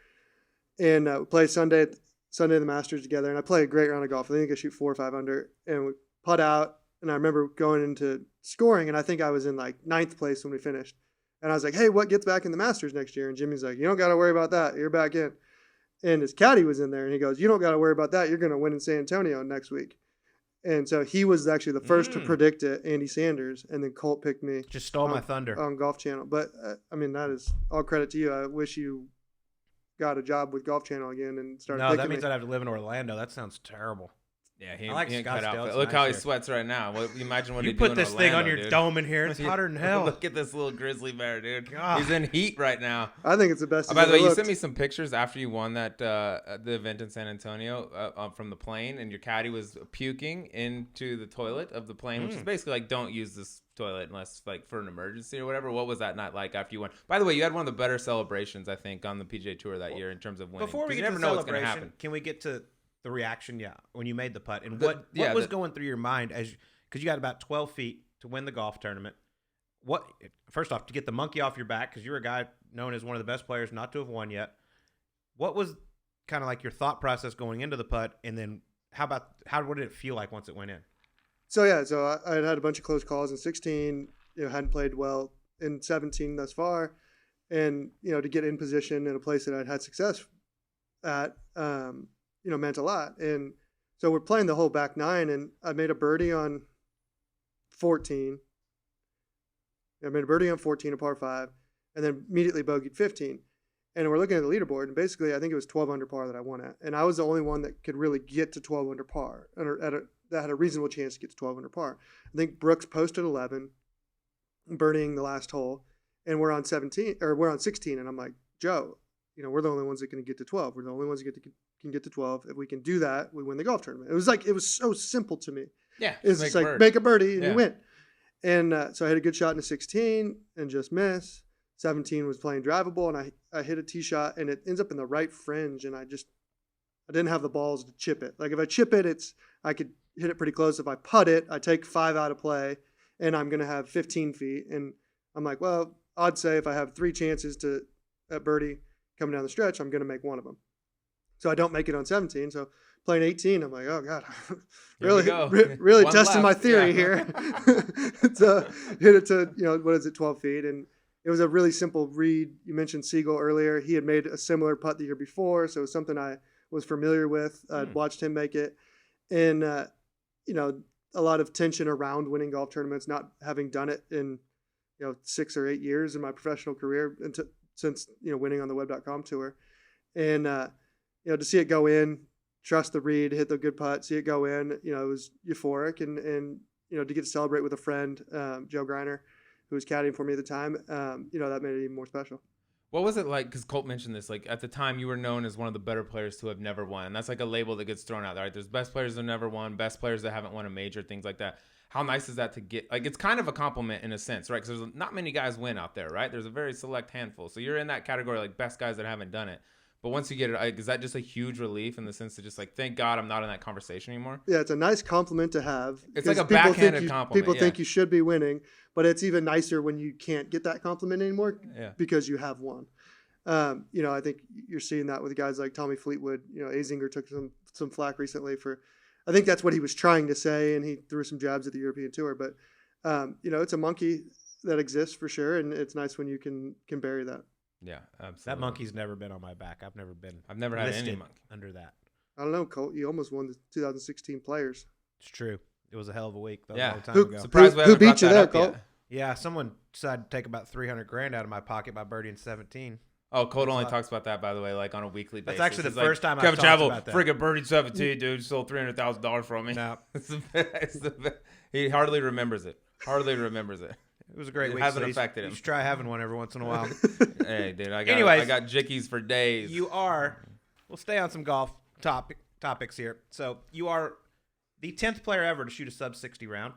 and we played Sunday at the Masters together. And I played a great round of golf. I think I shoot 4 or 5 under, and we putt out. And I remember going into scoring, and I think I was in like 9th place when we finished. And I was like, "Hey, what gets back in the Masters next year?" And Jimmy's like, "You don't got to worry about that. You're back in." And his caddy was in there, and he goes, "You don't got to worry about that. You're going to win in San Antonio next week." And so he was actually the first to predict it, Andy Sanders, and then Colt picked me Just stole my thunder. on Golf Channel. But I mean, that is all credit to you. I wish you got a job with Golf Channel again and started. No, picking that means me. I'd have to live in Orlando. That sounds terrible. Yeah, he, I like he ain't cut out Scottsdale. for it. It's Look nice how he here. sweats right now. Imagine what You he'd put do in this thing on Orlando, your dude. dome in here. It's hotter than hell. Look at this little grizzly bear, dude. God. He's in heat right now. I think it's the best. By the way, you looked. sent me some pictures after you won that the event in San Antonio from the plane, and your caddy was puking into the toilet of the plane, which is basically like, don't use this toilet unless like for an emergency or whatever. What was that night like after you won? By the way, you had one of the better celebrations I think on the PGA Tour that year in terms of winning. Before we 'Cause get you to never the know what's going to celebration, happen. can we get to the reaction? Yeah, when you made the putt, and The- what yeah, was the- going through your mind as because you got about 12 feet to win the golf tournament. What first off to get the monkey off your back because you're a guy known as one of the best players not to have won yet. What was kind of like your thought process going into the putt, and then what did it feel like once it went in? So yeah, so I had a bunch of close calls in 16. Hadn't played well in 17 thus far, and to get in position in a place that I'd had success at, meant a lot. And so we're playing the whole back 9, and I made a birdie on 14. I made a birdie on 14, a par 5, and then immediately bogeyed 15. And we're looking at the leaderboard, and basically I think it was 12 under par that I won at, and I was the only one that could really get to 12 under par, that had a reasonable chance to get to 12 under par. I think Brooks posted 11, birdieing the last hole, and we're on 16, and I'm like, Joe, we're the only ones that can get to 12. We're the only ones that can get to 12. If we can do that, we win the golf tournament. It was so simple to me. Yeah, It's just like make a birdie and you win. And so I had a good shot in a 16 and just miss. 17 was playing drivable, and I hit a tee shot, and it ends up in the right fringe, and I didn't have the balls to chip it. Like if I chip it, I could hit it pretty close. If I putt it, I take 5 out of play, and I'm going to have 15 feet. And I'm like, well, I'd say if I have 3 chances at birdie coming down the stretch, I'm going to make one of them. So I don't make it on 17. So playing 18, I'm like, oh God, really One testing left. my theory Yeah. here. So hit it to, 12 feet. And it was a really simple read. You mentioned Siegel earlier. He had made a similar putt the year before. So it was something I was familiar with. I'd watched him make it. And, a lot of tension around winning golf tournaments, not having done it in, 6 or 8 years in my professional career since winning on the Web.com tour. And, to see it go in, trust the read, hit the good putt, see it go in, it was euphoric. And to get to celebrate with a friend, Joe Greiner, who was caddying for me at the time, that made it even more special. What was it like? Because Colt mentioned this. Like at the time, you were known as one of the better players to have never won, and that's like a label that gets thrown out there. Right? There's best players that never won, best players that haven't won a major, things like that. How nice is that to get? Like it's kind of a compliment in a sense, right? Because there's not many guys win out there, right? There's a very select handful. So you're in that category, like best guys that haven't done it. But once you get it, like, is that just a huge relief in the sense that just like, thank God I'm not in that conversation anymore? Yeah, it's a nice compliment to have. It's like a people backhanded compliment. People think you should be winning, but it's even nicer when you can't get that compliment anymore because you have won. I think you're seeing that with guys like Tommy Fleetwood. Azinger took some flack recently for, I think that's what he was trying to say, and he threw some jabs at the European Tour. But it's a monkey that exists for sure, and it's nice when you can bury that. Yeah, absolutely. That monkey's never been on my back. I've never had any listed monkey under that. I don't know, Colt. You almost won the 2016 Players. It's true. It was a hell of a week. That was Yeah. a long time Who- ago. Surprised we Who haven't brought beat you that there, up Colt? yet. Yeah, someone decided to take about $300,000 out of my pocket by birdieing 17. Oh, Colt only talks about that, by the way, like on a weekly basis. That's actually the first time I've Kevin talked Chappell, about that. friggin' birdie 17, dude, stole $300,000 from me. No. He hardly remembers it. It was a great It week. hasn't so affected him. You should try having one every once in a while. Hey, dude, I Anyways, got jickeys for days. We'll stay on some golf topics here. So you are the 10th player ever to shoot a sub-60 round.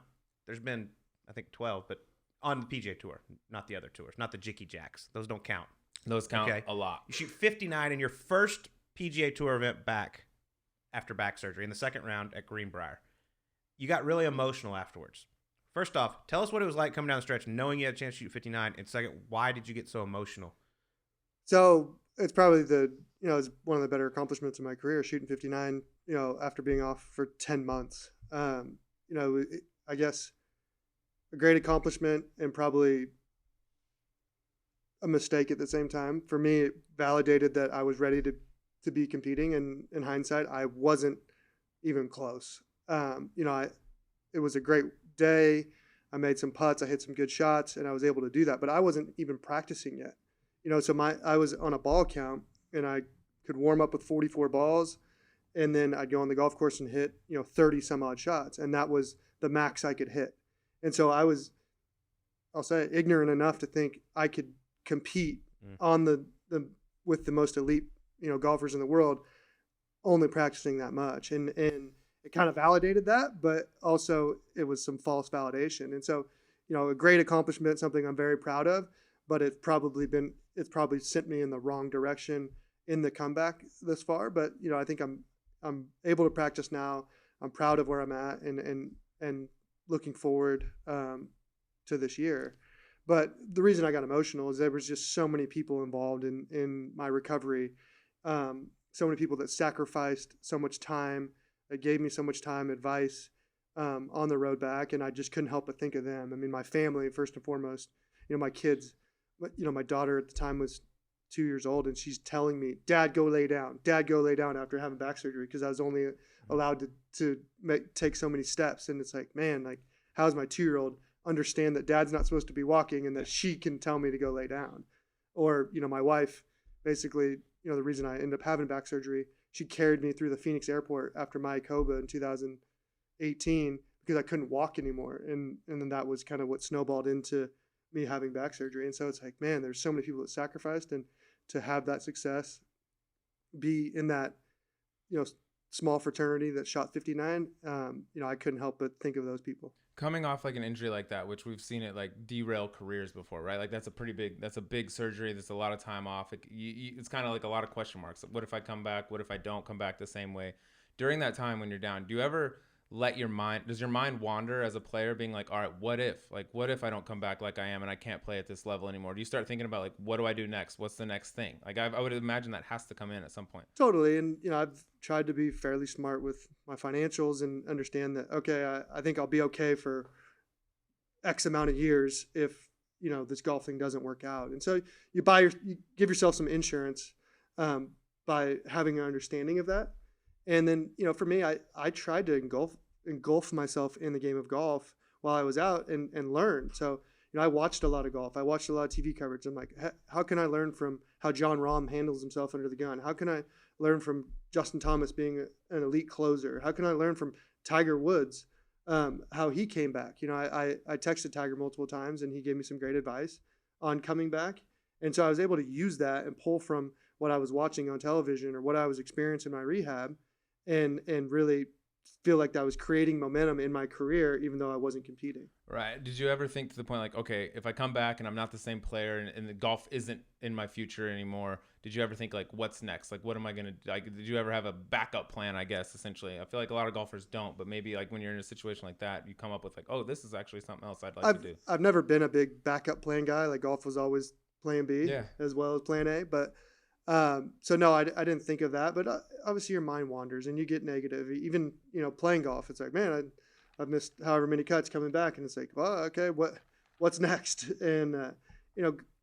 There's been, I think, 12, but on the PGA Tour, not the other tours, not the Jicky Jacks. Those don't count. Those count a lot. You shoot 59 in your first PGA Tour event back after back surgery in the second round at Greenbrier. You got really emotional afterwards. First off, tell us what it was like coming down the stretch knowing you had a chance to shoot 59. And second, why did you get so emotional? So it's probably it's one of the better accomplishments of my career, shooting 59, after being off for 10 months. I guess a great accomplishment and probably a mistake at the same time. For me, it validated that I was ready to be competing, and in hindsight, I wasn't even close. It was a great day. I made some putts, I hit some good shots, and I was able to do that. But I wasn't even practicing yet. So I was on a ball count, and I could warm up with 44 balls, and then I'd go on the golf course and hit 30 some odd shots, and that was the max I could hit. And so I was, I'll say, ignorant enough to think I could compete on the with the most elite golfers in the world, only practicing that much, and it kind of validated that, but also it was some false validation. And so a great accomplishment, something I'm very proud of, but it's probably sent me in the wrong direction in the comeback this far. But I think I'm able to practice now. I'm proud of where I'm at, and looking forward to this year. But the reason I got emotional is there was just so many people involved in my recovery, so many people that sacrificed so much time, that gave me so much time, advice on the road back, and I just couldn't help but think of them. I mean, my family first and foremost, my kids. My daughter at the time was 2 years old, and she's telling me, "Dad, go lay down. Dad, go lay down," after having back surgery, because I was only allowed to take so many steps. And it's like, man, like, how does my 2-year-old understand that Dad's not supposed to be walking and that she can tell me to go lay down? Or my wife, basically, the reason I ended up having back surgery, she carried me through the Phoenix airport after Mayakoba in 2018 because I couldn't walk anymore, and then that was kind of what snowballed into me having back surgery. And so it's like, man, there's so many people that sacrificed, and to have that success, be in that small fraternity that shot 59, I couldn't help but think of those people. Coming off like an injury like that, which we've seen it like derail careers before, right? Like that's a big surgery. That's a lot of time off. It's kind of like a lot of question marks. What if I come back? What if I don't come back the same way? During that time when you're down, does your mind wander as a player, being like, all right, what if I don't come back like I am and I can't play at this level anymore? Do you start thinking about like, what do I do next? What's the next thing? Like I would imagine that has to come in at some point. Totally. And, I've tried to be fairly smart with my financials and understand that, okay, I think I'll be okay for X amount of years if, this golf thing doesn't work out. And so you give yourself some insurance by having an understanding of that. And then, for me, I tried to engulf myself in the game of golf while I was out and learn. So, I watched a lot of golf. I watched a lot of TV coverage. I'm like, how can I learn from how John Rahm handles himself under the gun? How can I learn from Justin Thomas being an elite closer? How can I learn from Tiger Woods, how he came back? I texted Tiger multiple times, and he gave me some great advice on coming back. And so I was able to use that and pull from what I was watching on television or what I was experiencing in my rehab, and really feel like that was creating momentum in my career, even though I wasn't competing. Right. Did you ever think to the point like, okay, if I come back and I'm not the same player and the golf isn't in my future anymore, did you ever think like, what's next? Like, what am I going to do? Like, did you ever have a backup plan, I guess, essentially? I feel like a lot of golfers don't, but maybe like when you're in a situation like that, you come up with like, oh, this is actually something else I'd like to do. I've never been a big backup plan guy. Like golf was always plan B as well as plan A, but so no, I didn't think of that, but obviously your mind wanders and you get negative. Even, playing golf, it's like, man, I've missed however many cuts coming back, and it's like, well, okay, what's next? And,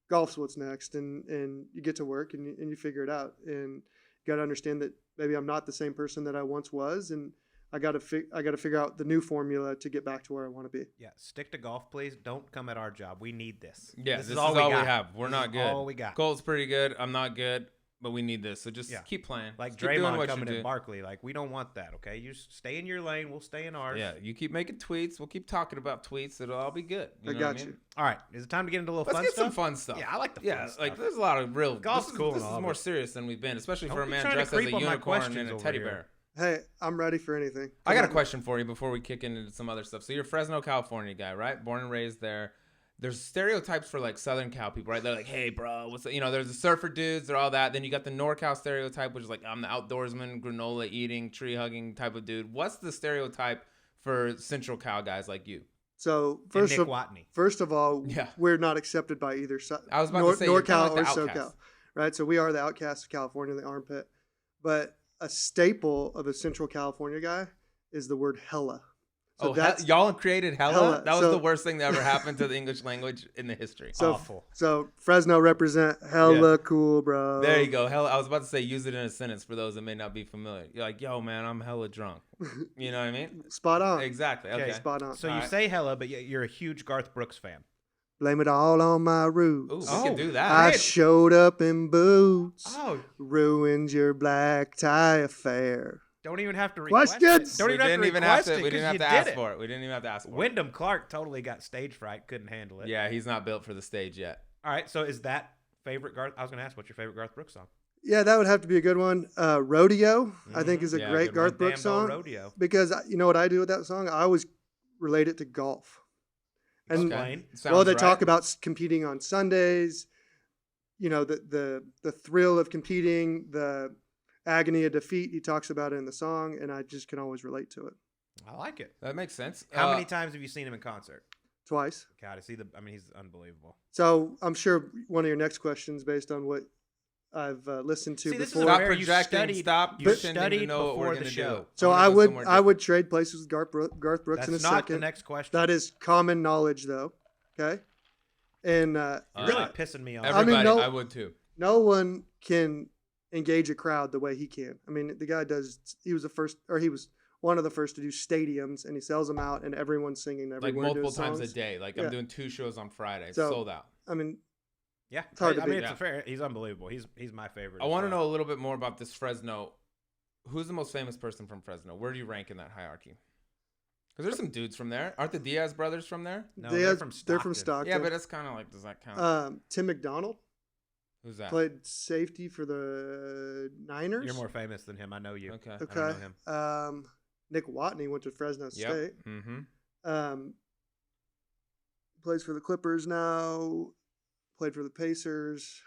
golf's what's next, and you get to work and you figure it out, and you got to understand that maybe I'm not the same person that I once was, and I got to figure out the new formula to get back to where I want to be. Yeah, stick to golf, please. Don't come at our job. We need this. Yeah, this is all all we we got. have. We're This not is good. all we got. Colt's pretty good. I'm not good, but we need this. So just keep playing. Like Just keep doing Draymond what coming you in do. Barkley. Like, we don't want that, okay? You stay in your lane. We'll stay in ours. Yeah, you keep making tweets. We'll keep talking about tweets. It'll all be good. I know got what I you. mean? All right. Is it time to get into a little Let's fun get stuff? some fun stuff. Yeah, I like the fun stuff. Like there's a lot of real. Golf's this is, cool This and is all, more but- serious than we've been, especially Don't for a be man trying to dressed as a creep on my unicorn questions and a over teddy here. bear. Hey, I'm ready for anything. I got a question for you before we kick into some other stuff. So you're a Fresno, California guy, right? Born and raised there. There's stereotypes for like Southern Cal people, right? They're like, hey, bro, what's up? There's the surfer dudes, they're all that. Then you got the NorCal stereotype, which is like, I'm the outdoorsman, granola eating, tree hugging type of dude. What's the stereotype for Central Cal guys like you? So And Nick Watney. first of all, Yeah. we're not accepted by either side. I was about to say, you're NorCal kinda like the or outcast. SoCal, right? So we are the outcasts of California, the armpit. But a staple of a Central California guy is the word hella. So y'all created hella? hella. That was So- the worst thing that ever happened to the English language in the history. so, Awful. So Fresno represent hella cool, bro. There you go. Hella. I was about to say use it in a sentence for those that may not be familiar. You're like, yo, man, I'm hella drunk. You know what I mean? Spot on. Exactly. Okay. Spot on. So you All right. say hella, but you're a huge Garth Brooks fan. Blame it all on my roots. Ooh, we Oh, can do that. I hey. showed up in boots. Oh, Ruined your black tie affair. don't even have to request Questions? it. Don't we even didn't have to even have request to. it We didn't have because to you ask did it. for it. We didn't even have to ask for it. Wyndham Clark totally got stage fright, couldn't handle it. Yeah, he's not built for the stage yet. All right, so is that favorite Garth? I was going to ask, what's your favorite Garth Brooks song? Yeah, that would have to be a good one. Rodeo, I think, is a Yeah, great good Garth Damn Brooks Bell song. Rodeo. Because you know what I do with that song? I always relate it to golf. And Explain. Sounds they right. talk about competing on Sundays. The thrill of competing, the agony of defeat. He talks about it in the song, and I just can always relate to it. I like it. That makes sense. How many times have you seen him in concert? Twice. God, he's unbelievable. So I'm sure one of your next questions, based on what I've listened to See, this is before. Stop where you projecting. studied- Stop you pretending to studied know what we're before gonna the do. show. So We're I gonna go would somewhere I would different. trade places with Garth Brooks in a That's not second. the next question. That is common knowledge, though. Okay, and You're really pissing me off. Everybody, no- I would too. no one can engage a crowd the way he can. I mean, the guy does. He was one of the first to do stadiums, and he sells them out, and everyone's singing every Like word to multiple his times songs. a day. Like Yeah. I'm doing 2 shows on Friday. So- Sold out. I mean, Yeah, It's hard to I mean, beat. it's a fair. He's unbelievable. He's my favorite. I as want to well. know a little bit more about this Fresno. Who's the most famous person from Fresno? Where do you rank in that hierarchy? Because there's some dudes from there. Aren't the Diaz brothers from there? No, they're they're from from Stockton. Yeah, but it's kind of like, does that count? Tim McDonald Who's that? played safety for the Niners. You're more famous than him. I know you. Okay. I don't Okay. know him. Nick Watney went to Fresno Yep. State. Mm-hmm. Plays for the Clippers now. Played for the Pacers.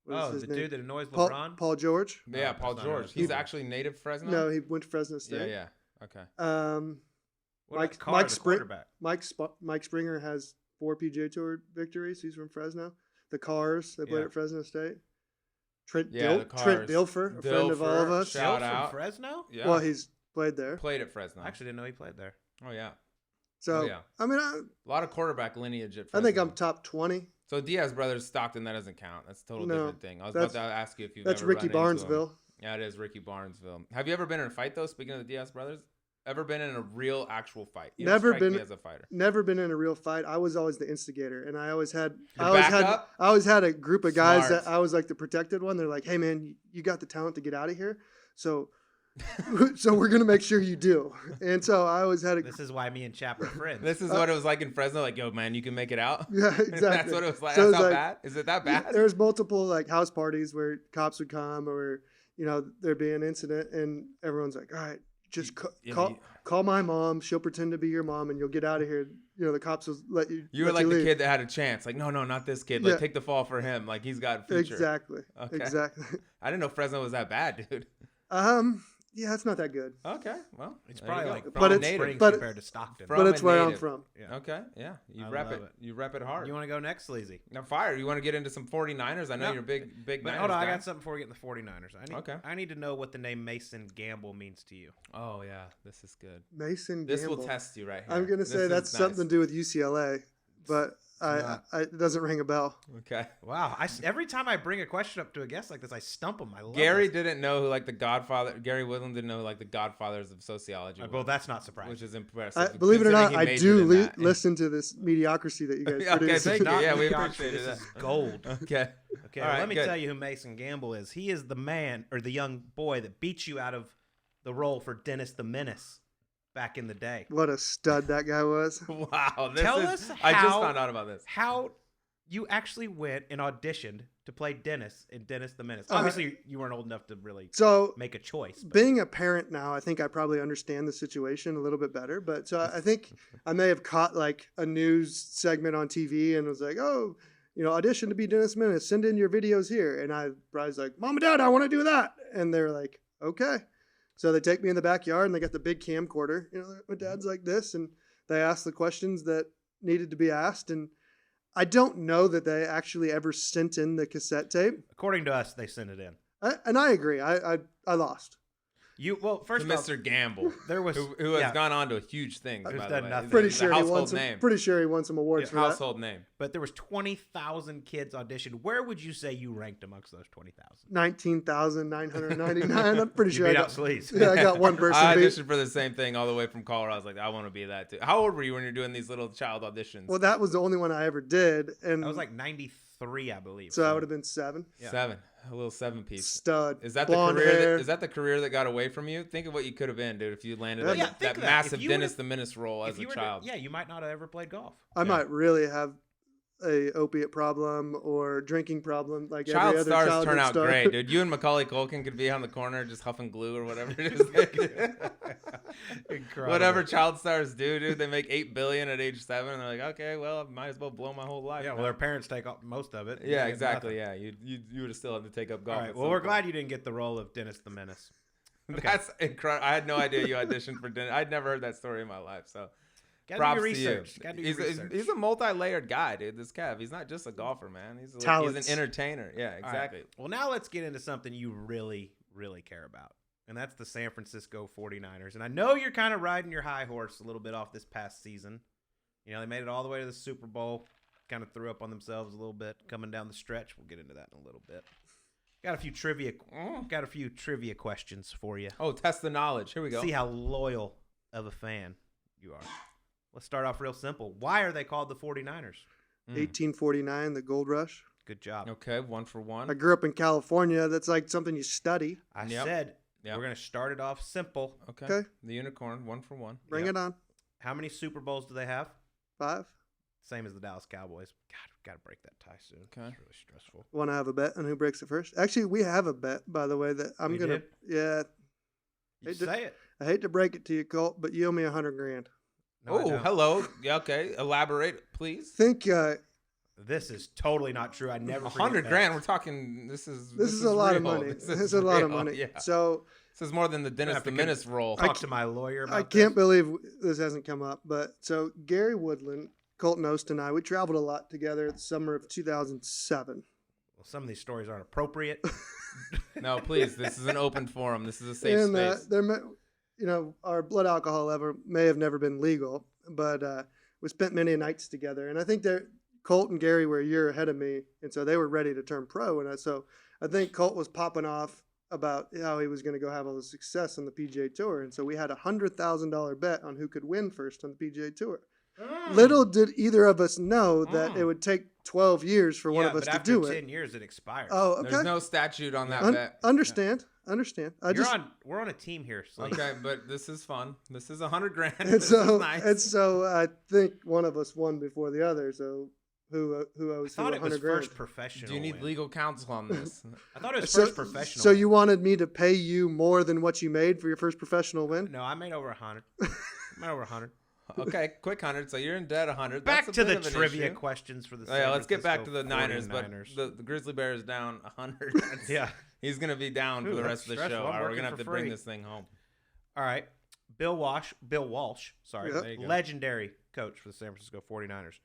What is Oh, his the name? dude that annoys Paul, LeBron. Paul George. Yeah, No, Paul that's not George. right. He's actually native Fresno? No, he went to Fresno Yeah, State. yeah. Okay. What Mike- about Carr, Mike the Spring- quarterback? Mike Springer has 4 PGA Tour victories. He's from Fresno. The Cars, they played Yeah. at Fresno State. Trent Yeah, the Trent Cars. Dilfer, a friend of all of Dilfer, us. shout Still from out. Fresno? Yeah. Well, he's played there. Played at Fresno. I actually didn't know he played there. Oh, yeah. So, Oh, yeah. I mean, A lot of quarterback lineage at I Fresno. think I'm top 20. So Diaz brothers, Stockton, that doesn't count. That's a total No, different thing. I was about to ask you if you've That's ever Ricky run into him. Barnesville. Yeah, it is Ricky Barnesville. Have you ever been in a fight, though, speaking of the Diaz brothers? Ever been in a real, actual fight? You don't Never strike been- me as a fighter. Never been in a real fight. I was always the instigator, and I always had The backup? I always had a group of guys Smart. that I was like the protected one. They're like, "Hey man, you got the talent to get out of here." So so we're gonna make sure you do. And so I always had a This is why me and Chap are friends. This is what it was like in Fresno. Like, yo, man, you can make it out. yeah, exactly. That's what it was like. So That's it's how like- bad? Is it that bad? There's multiple like house parties where cops would come, or there'd be an incident, and everyone's like, "All right, just Yeah, call you- call my mom. She'll pretend to be your mom, and you'll get out of here." The cops will let you. You were let like the leave. kid that had a chance. Like, no, not this kid. Like, Yeah. take the fall for him. Like, he's got future. Exactly. Okay. Exactly. I didn't know Fresno was that bad, dude. Yeah, it's not that good. Okay, well, It's there you probably go. like From But a it's- native. Springs but- compared to Stockton. From But a it's where I'm native. from. Yeah. Okay, yeah, you I rep love it. it. You rep it hard. You want to go next, Sleazy? Now, fire. You want to get into some 49ers? I know No. you're a big But Niners hold on, I guy. got something before we get in the 49ers. Okay. I need to know what the name Mason Gamble means to you. Oh yeah, this is good. Mason This Gamble. will test you right here. I'm gonna This say is that's nice. something to do with UCLA. but it doesn't ring a bell. Okay. Wow. Every time I bring a question up to a guest like this, I stump him. I love Gary this. didn't know who like the Godfather. Gary Woodland didn't know who, like the Godfathers of sociology. Well, were, that's not surprising. which is impressive. Believe it or not, considering he I do majored in that. listen to this mediocrity that you guys Okay, produce. thank you. Not Yeah, we mediocrity. appreciated This that. is gold. Okay. Okay, All well, right, let me good. tell you who Mason Gamble is. He is the man or the young boy that beat you out of the role for Dennis the Menace back in the day. What a stud that guy was. Wow. Tell us I just how- found out about this. How you actually went and auditioned to play Dennis in Dennis the Menace. Uh, Obviously, you weren't old enough to really So make a choice. But being a parent now, I think I probably understand the situation a little bit better. But so I think I may have caught like a news segment on TV and was like, oh, audition to be Dennis Menace. Send in your videos here. And I was like, Mom and Dad, I want to do that. And they're like, okay. So they take me in the backyard and they got the big camcorder. My dad's like this. And they ask the questions that needed to be asked. And I don't know that they actually ever sent in the cassette tape. according to us, they sent it in. And I agree. I lost. First To off, Mr. Gamble, there was who has yeah, gone on to huge things. Who's by done the way. nothing. He's Pretty a sure he household won some. name. Pretty sure he won some awards for that. Household name. but there was 20,000 kids auditioned. Where would you say you ranked amongst those 20,000? 19,999. I'm pretty You sure I beat out got. Sleaze. Yeah, I got one person. I beat. auditioned for the same thing all the way from Colorado. I was like, I want to be that too. How old were you when you're doing these little child auditions? Well, that was the only one I ever did, and I was like 93, I believe. so I would have been 7. Yeah. 7, a little 7-piece. Stud. Is that the blonde career? hair. Is that the career that got away from you? Think of what you could have been, dude, if you landed Yeah, on yeah, think that of that. massive If you Dennis would've- the Menace role as If a you were child. you might not have ever played golf. I might really have a opiate problem or drinking problem like Child every other stars childhood turn out star. great, dude. You and Macaulay Culkin could be on the corner just huffing glue or whatever it is. Incredible. Whatever child stars do, dude. They make $8 billion at age 7, and they're like, okay, well, I might as well blow my whole life. Yeah, well, man. their parents take up most of it. Yeah, You get exactly. nothing. Yeah, you would have still had to take up golf. All right. at Well, some we're point. glad you didn't get the role of Dennis the Menace. Okay. That's incredible. I had no idea you auditioned for Dennis. I'd never heard that story in my life. So Gotta props do your to you. research. Gotta do your research. He's a multi-layered guy, dude. This Kev. He's not just a golfer, man. He's Talents. an entertainer. Yeah, All right. exactly. Well, now let's get into something you really, really care about, and that's the San Francisco 49ers. And I know you're kind of riding your high horse a little bit off this past season. They made it all the way to the Super Bowl, kind of threw up on themselves a little bit coming down the stretch. We'll get into that in a little bit. Got a few trivia questions for you. Oh, test the knowledge. Here we go. See how loyal of a fan you are. Let's start off real simple. Why are they called the 49ers? 1849, the Gold Rush. Good job. Okay, 1 for 1. I grew up in California. That's like something you study. I Yep. said Yep. we're going to start it off simple. Okay. Okay. The unicorn, 1 for 1. Bring Yep. it on. How many Super Bowls do they have? 5. Same as the Dallas Cowboys. God, we've got to break that tie soon. Okay. It's really stressful. Want to have a bet on who breaks it first? Actually, we have a bet, by the way, that I'm We gonna. did? Yeah, You Hey, say it. I hate to break it to you, Colt, but you owe me $100,000. No, I Oh, don't. hello. Yeah, okay. Elaborate, please. Think This is totally not true. I never. forget $100 that. grand. We're talking. This is a lot of real. money. This This is is a lot of real, money. Yeah. So This is more than the Dennis have the to Menace role. Talk to my lawyer about I can't this. believe this hasn't come up. But so Gary Woodland, Colt Knost, and I, we traveled a lot together the summer of 2007. Well, some of these stories aren't appropriate. No, please. This is an open forum. This is a safe And space. our blood alcohol level may have never been legal, but we spent many nights together. And I think that Colt and Gary were a year ahead of me, and so they were ready to turn pro. And so I think Colt was popping off about how he was going to go have all the success on the PGA Tour. And so we had a $100,000 bet on who could win first on the PGA Tour. Little did either of us know that it would take 12 years for one of us but to after do 10 it. years, it expires. Oh, okay. There's no statute on that bet. Understand. We're on a team here. So Okay, but this is fun. This is $100 grand. And This so, is nice. and so I think one of us won before the other. So who I owes thought who it was 100 grand? first professional. Do you need win. legal counsel on this? I thought it was So, first professional. so win. you wanted me to pay you more than what you made for your first professional win? No, I made over 100. I made over 100. Okay, quick 100. So you're in debt 100. Back That's a to bit the of an trivia issue. questions for the. Oh, yeah, San let's get back to Francisco the Niners, 49ers. but the Grizzly Bears down 100. That's- Yeah. He's gonna be down Ooh, for the that's rest of the stressful. show. I'm All right, we're working gonna have for to bring free. this thing home. All right. Bill Walsh. Sorry. Yep. There you go. Legendary coach for the San Francisco 49ers.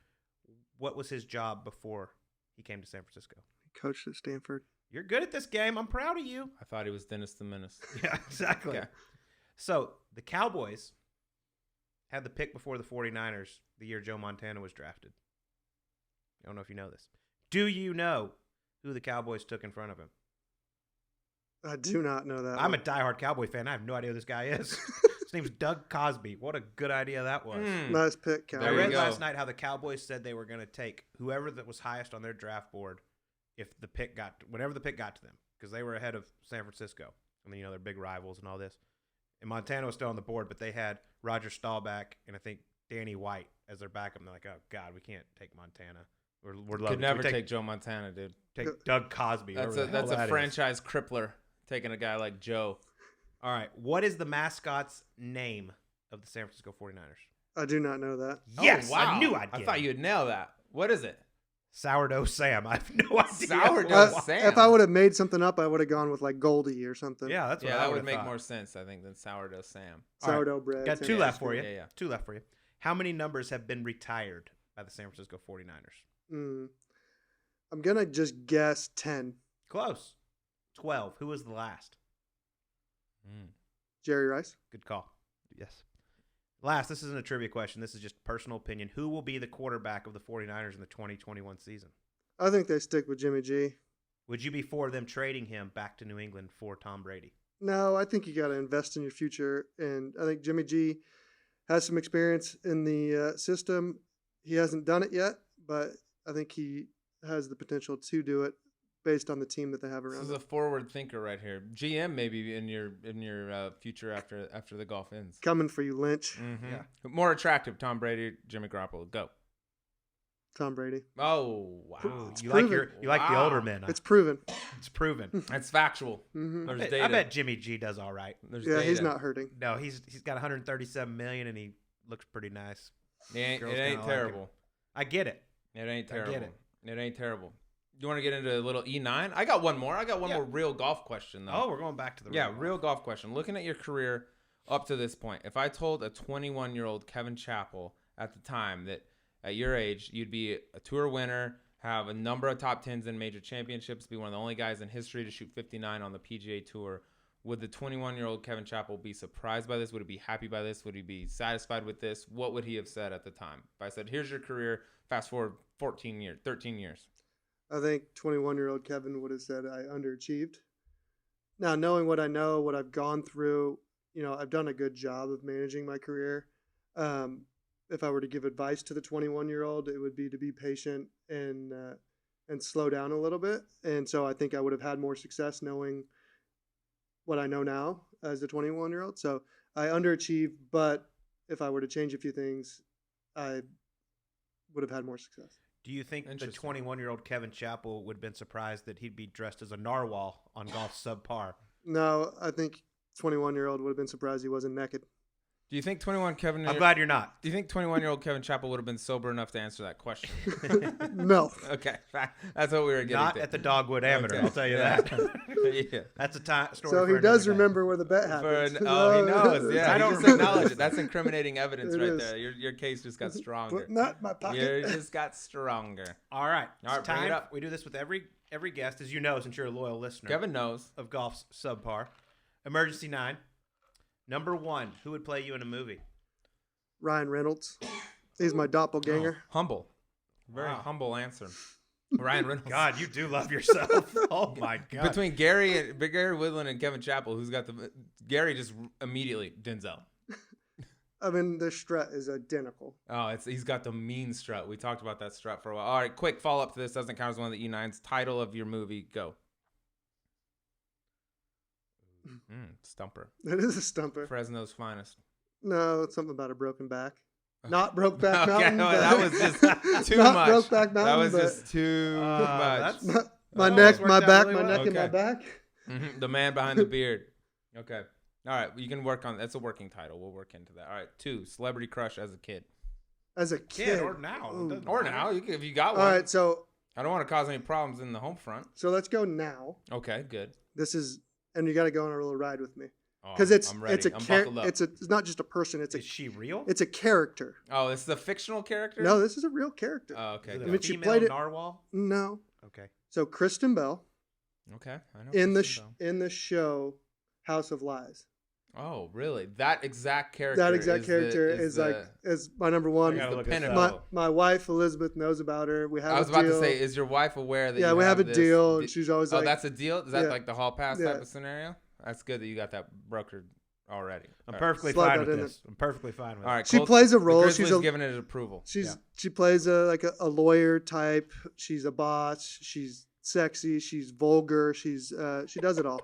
What was his job before he came to San Francisco? Coached at Stanford. You're good at this game. I'm proud of you. I thought he was Dennis the Menace. Yeah, exactly. Okay. So the Cowboys had the pick before the 49ers the year Joe Montana was drafted. I don't know if you know this. Do you know who the Cowboys took in front of him? I do not know that. I'm a diehard Cowboy fan. I have no idea who this guy is. His name's Doug Cosby. What a good idea that was. Nice pick, I There you Cowboys. read go. last night how the Cowboys said they were going to take whoever that was highest on their draft board if the pick got whenever the pick got to them, because they were ahead of San Francisco. I mean, they're big rivals and all this. And Montana was still on the board, but they had Roger Staubach and I think Danny White as their backup. And they're like, oh God, we can't take Montana. We're loaded. Could never We take Joe Montana, dude. take Doug Cosby. That's whoever the hell a that is. franchise crippler taking a guy like Joe. All right, what is the mascot's name of the San Francisco 49ers? I do not know that. Yes, Oh, wow. I knew I'd I get thought it. you'd nail that. What is it? Sourdough Sam. I have no idea. Sourdough Uh, Sam. If I would have made something up, I would have gone with like Goldie or something. Yeah, that's what Yeah, I that would would've make thought. more sense, I think, than Sourdough Sam. All right. Sourdough bread. Got San two left for you. Yeah, yeah. Two left for you. How many numbers have been retired by the San Francisco 49ers? I'm going to just guess 10. Close. 12. Who was the last? Jerry Rice. Good call. Yes. Last, this isn't a trivia question. This is just personal opinion. Who will be the quarterback of the 49ers in the 2021 season? I think they stick with Jimmy G. Would you be for them trading him back to New England for Tom Brady? No, I think you got to invest in your future. And I think Jimmy G has some experience in the system. He hasn't done it yet, but I think he has the potential to do it based on the team that they have This around is him. a forward thinker right here. GM maybe in your future after the golf ends. Coming for you, Lynch. Yeah. More attractive, Tom Brady, Jimmy Garoppolo. Go. Tom Brady. Oh wow, You proven. like the Wow. older men. It's proven. It's proven. that's factual. hmm I There's bet, I data. bet Jimmy G does all right. There's Yeah, he's data. not hurting. No, he's got 137 million and he looks pretty nice. It ain't, Girls it kinda ain't like terrible. I get it. It ain't I terrible. get it. It ain't terrible. You want to get into a little E9? I got one more. I got one Yeah. more real golf question though. Oh, we're going back to the Yeah, real golf question. Looking at your career up to this point, if I told a 21-year-old Kevin Chappell at the time that at your age you'd be a tour winner, have a number of top 10s in major championships, be one of the only guys in history to shoot 59 on the PGA Tour, would the 21-year-old Kevin Chappell be surprised by this? Would he be happy by this? Would he be satisfied with this? What would he have said at the time? If I said, here's your career, fast forward 13 years. I think 21-year-old Kevin would have said I underachieved. Now, knowing what I know, what I've gone through, I've done a good job of managing my career. If I were to give advice to the 21-year-old, it would be to be patient and slow down a little bit. And so I think I would have had more success knowing what I know now as a 21-year-old. So I underachieved, but if I were to change a few things, I would have had more success. Do you think the Interesting. 21-year-old Kevin Chappell would have been surprised that he'd be dressed as a narwhal on Golf Subpar? No, I think 21-year-old would have been surprised he wasn't naked. Do you think 21 Kevin? I'm glad you're not. Do you think 21-year-old Kevin Chappell would have been sober enough to answer that question? No. Okay, that's what we were getting. Not to. at the Dogwood Amateur, Okay. I'll tell you Yeah. that. Yeah. That's a story. So for he does another day. remember where the bet happened. He knows. Yeah, I I don't don't remember acknowledge this. it. That's incriminating evidence It right is. there. Your case just got stronger. Putting that in my pocket. You just got stronger. All right. All right, It's bring it time. up. We do this with every guest, as you know, since you're a loyal listener Kevin knows. of Golf's Subpar. Emergency 9. Number 1, who would play you in a movie? Ryan Reynolds. He's my doppelganger. Oh, humble. Very Wow. humble answer. Ryan Reynolds. God, you do love yourself. Oh, my God. Between Gary Woodland and Kevin Chappell, who's got Gary just immediately Denzel. I mean, the strut is identical. Oh, he's got the mean strut. We talked about that strut for a while. All right, quick follow up to this. Doesn't count as one of the E9s. Title of your movie, go. Stumper. It is a stumper. Fresno's finest. No, it's something about a broken back. Not Brokeback Mountain. well, but- that was just too Not much. Brokeback Mountain, That was but- just too much. that's- my Oh, neck, it's my worked out back, really my well. neck, and my Okay. back. The man behind the beard. Okay. All right. You can work on that's a working title. We'll work into that. All right. 2, celebrity crush as a kid. As a Kid kid. or now. It Ooh. doesn't Or matter. now, if you got All one. right, so I don't want to cause any problems in the home front. let's go now. Okay, good. This is, and you got to go on a little ride with me Oh, because I'm ready. it's a I'm character. buckled up. It's not just a person. It's Is she real? a character. Oh, it's the fictional character? No, this is a real character. Oh, Is okay. it go. a mean, she female played it- narwhal? No. Okay. So Kristen Bell Okay. I know. in Kristen Bell. the show House of Lies. Oh, really? That exact character. That exact character is my number one. I gotta the look this pinnacle. up. My wife Elizabeth knows about her. We have. I was a about deal. to say, is your wife aware that? Yeah, you we have a this deal, and she's always oh, like, that's a deal. Is that Yeah. like the hall pass Yeah. type of scenario? That's good that you got that brokered already. I'm All right. perfectly Slide fine that with in this. I'm perfectly fine with All it. right. She Colt, plays a the role. Grizzlies She's a giving it approval. she plays a lawyer type. She's a boss. She's sexy. She's vulgar. She does it all.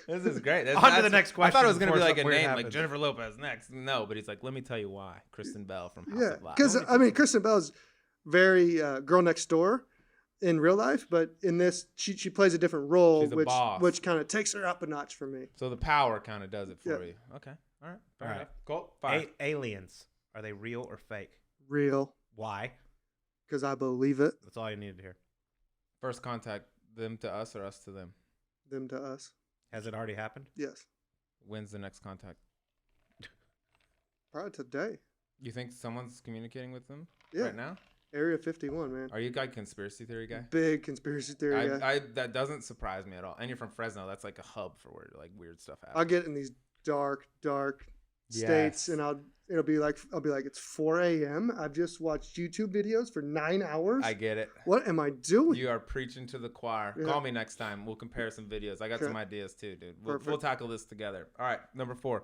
This is great. On to the next I thought it was question going to be before like a something weird name, like happens. Jennifer Lopez next. No, but he's like, let me tell you why. Kristen Bell from House Yeah, of Lies. because I mean, Kristen Bell's very girl next door in real life, but in this, she plays a different role, She's a boss. which kind of takes her up a notch for me. So the power kind of does it for Yeah. you. Okay. All right. Fair All right. enough. Colt, 5. Aliens, are they real or fake? Real, Why? because I believe it. That's all you needed to hear. First contact, them to us or us to them? Them to us. Has it already happened? Yes, When's the next contact? probably today. You think someone's communicating with them Yeah, right now? Area 51, man. Are you a guy conspiracy theory guy? Big conspiracy theory guy. That doesn't surprise me at all. And you're from Fresno. That's like a hub for where like weird stuff happens. I'll get in these dark states, Yes. and I'll be like it's 4 a.m. I've just watched YouTube videos for 9 hours. I get it. What am I doing? You are preaching to the choir. Yeah. Call me next time. We'll compare some videos. I got Okay. some ideas too, dude. We'll Perfect. tackle this together. All right, number 4.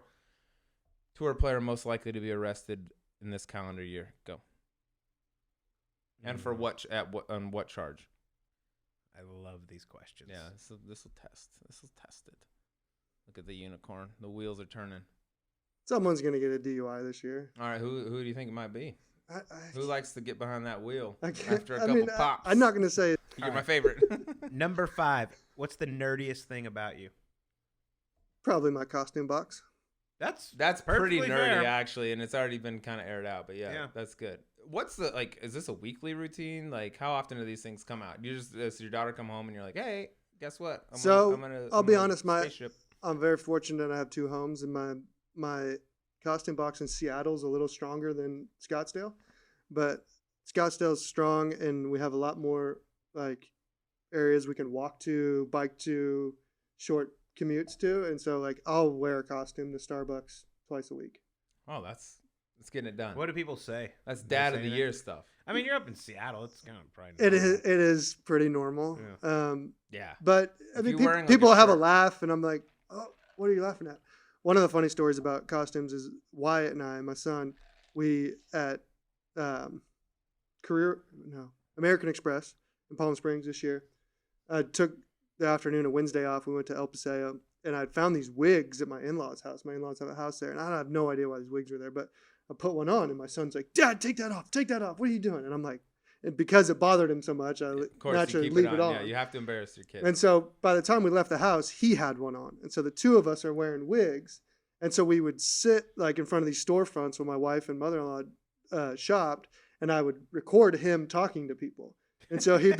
Tour player most likely to be arrested in this calendar year. Go. And for what? On what charge? I love these questions. Yeah, this will test. This will test it. Look at the unicorn. The wheels are turning. Someone's gonna get a DUI this year. All right, who do you think it might be? Who likes to get behind that wheel I can't- after a I couple mean, pops? I'm not gonna say it. You're my favorite. Number 5. What's the nerdiest thing about you? Probably my costume box. That's pretty perfectly nerdy fair. actually, and it's already been kind of aired out. But yeah, Yeah. that's good. What's the like? Is this a weekly routine? Like, how often do these things come out? You just does your daughter come home and you're like, hey, guess what? I'll be honest, spaceship. I'm very fortunate I have 2 homes, and my costume box in Seattle is a little stronger than Scottsdale, but Scottsdale's strong, and we have a lot more like areas we can walk to, bike to, short commutes to, and so like I'll wear a costume to Starbucks twice a week. Oh, that's getting it done. What do people say? That's Do they dad say of the anything? year stuff. I mean, you're up in Seattle. It's kind of probably It normal. is pretty normal. Yeah. But I If mean, you're wearing, like, people a have a shirt. laugh, and I'm like, oh, what are you laughing at? One of the funny stories about costumes is Wyatt and I, my son, we at American Express in Palm Springs this year, took the afternoon of Wednesday off. We went to El Paseo, and I'd found these wigs at my in-laws' house. My in-laws have a house there, and I have no idea why these wigs were there, but I put one on, and my son's like, Dad, take that off. Take that off. What are you doing? And I'm like, and because it bothered him so much, I Of course, naturally you keep leave it on. Yeah, you have to embarrass your kids. And so by the time we left the house, he had one on. And so the two of us are wearing wigs. And so we would sit like in front of these storefronts where my wife and mother-in-law shopped, and I would record him talking to people. And so he'd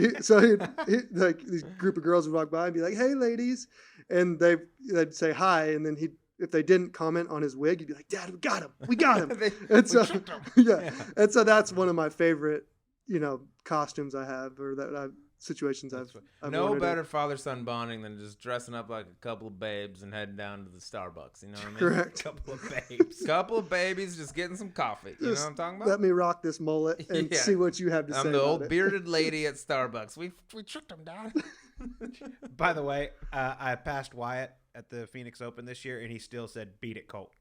like these group of girls would walk by and be like, "Hey, ladies," and they'd say hi, and then if they didn't comment on his wig, he'd be like, "Dad, we got him." And so yeah, and so that's one of my favorite, costumes I have, or situations I've No wanted better father-son bonding than just dressing up like a couple of babes and heading down to the Starbucks. You know what I mean? Correct. Couple of babes. Couple of babies just getting some coffee. You know what I'm talking about? Let me rock this mullet and Yeah. see what you have to say. I'm the about old it. bearded lady at Starbucks. We tricked him, Dad. By the way, I passed Wyatt at the Phoenix Open this year, and he still said, "Beat it, Colt,"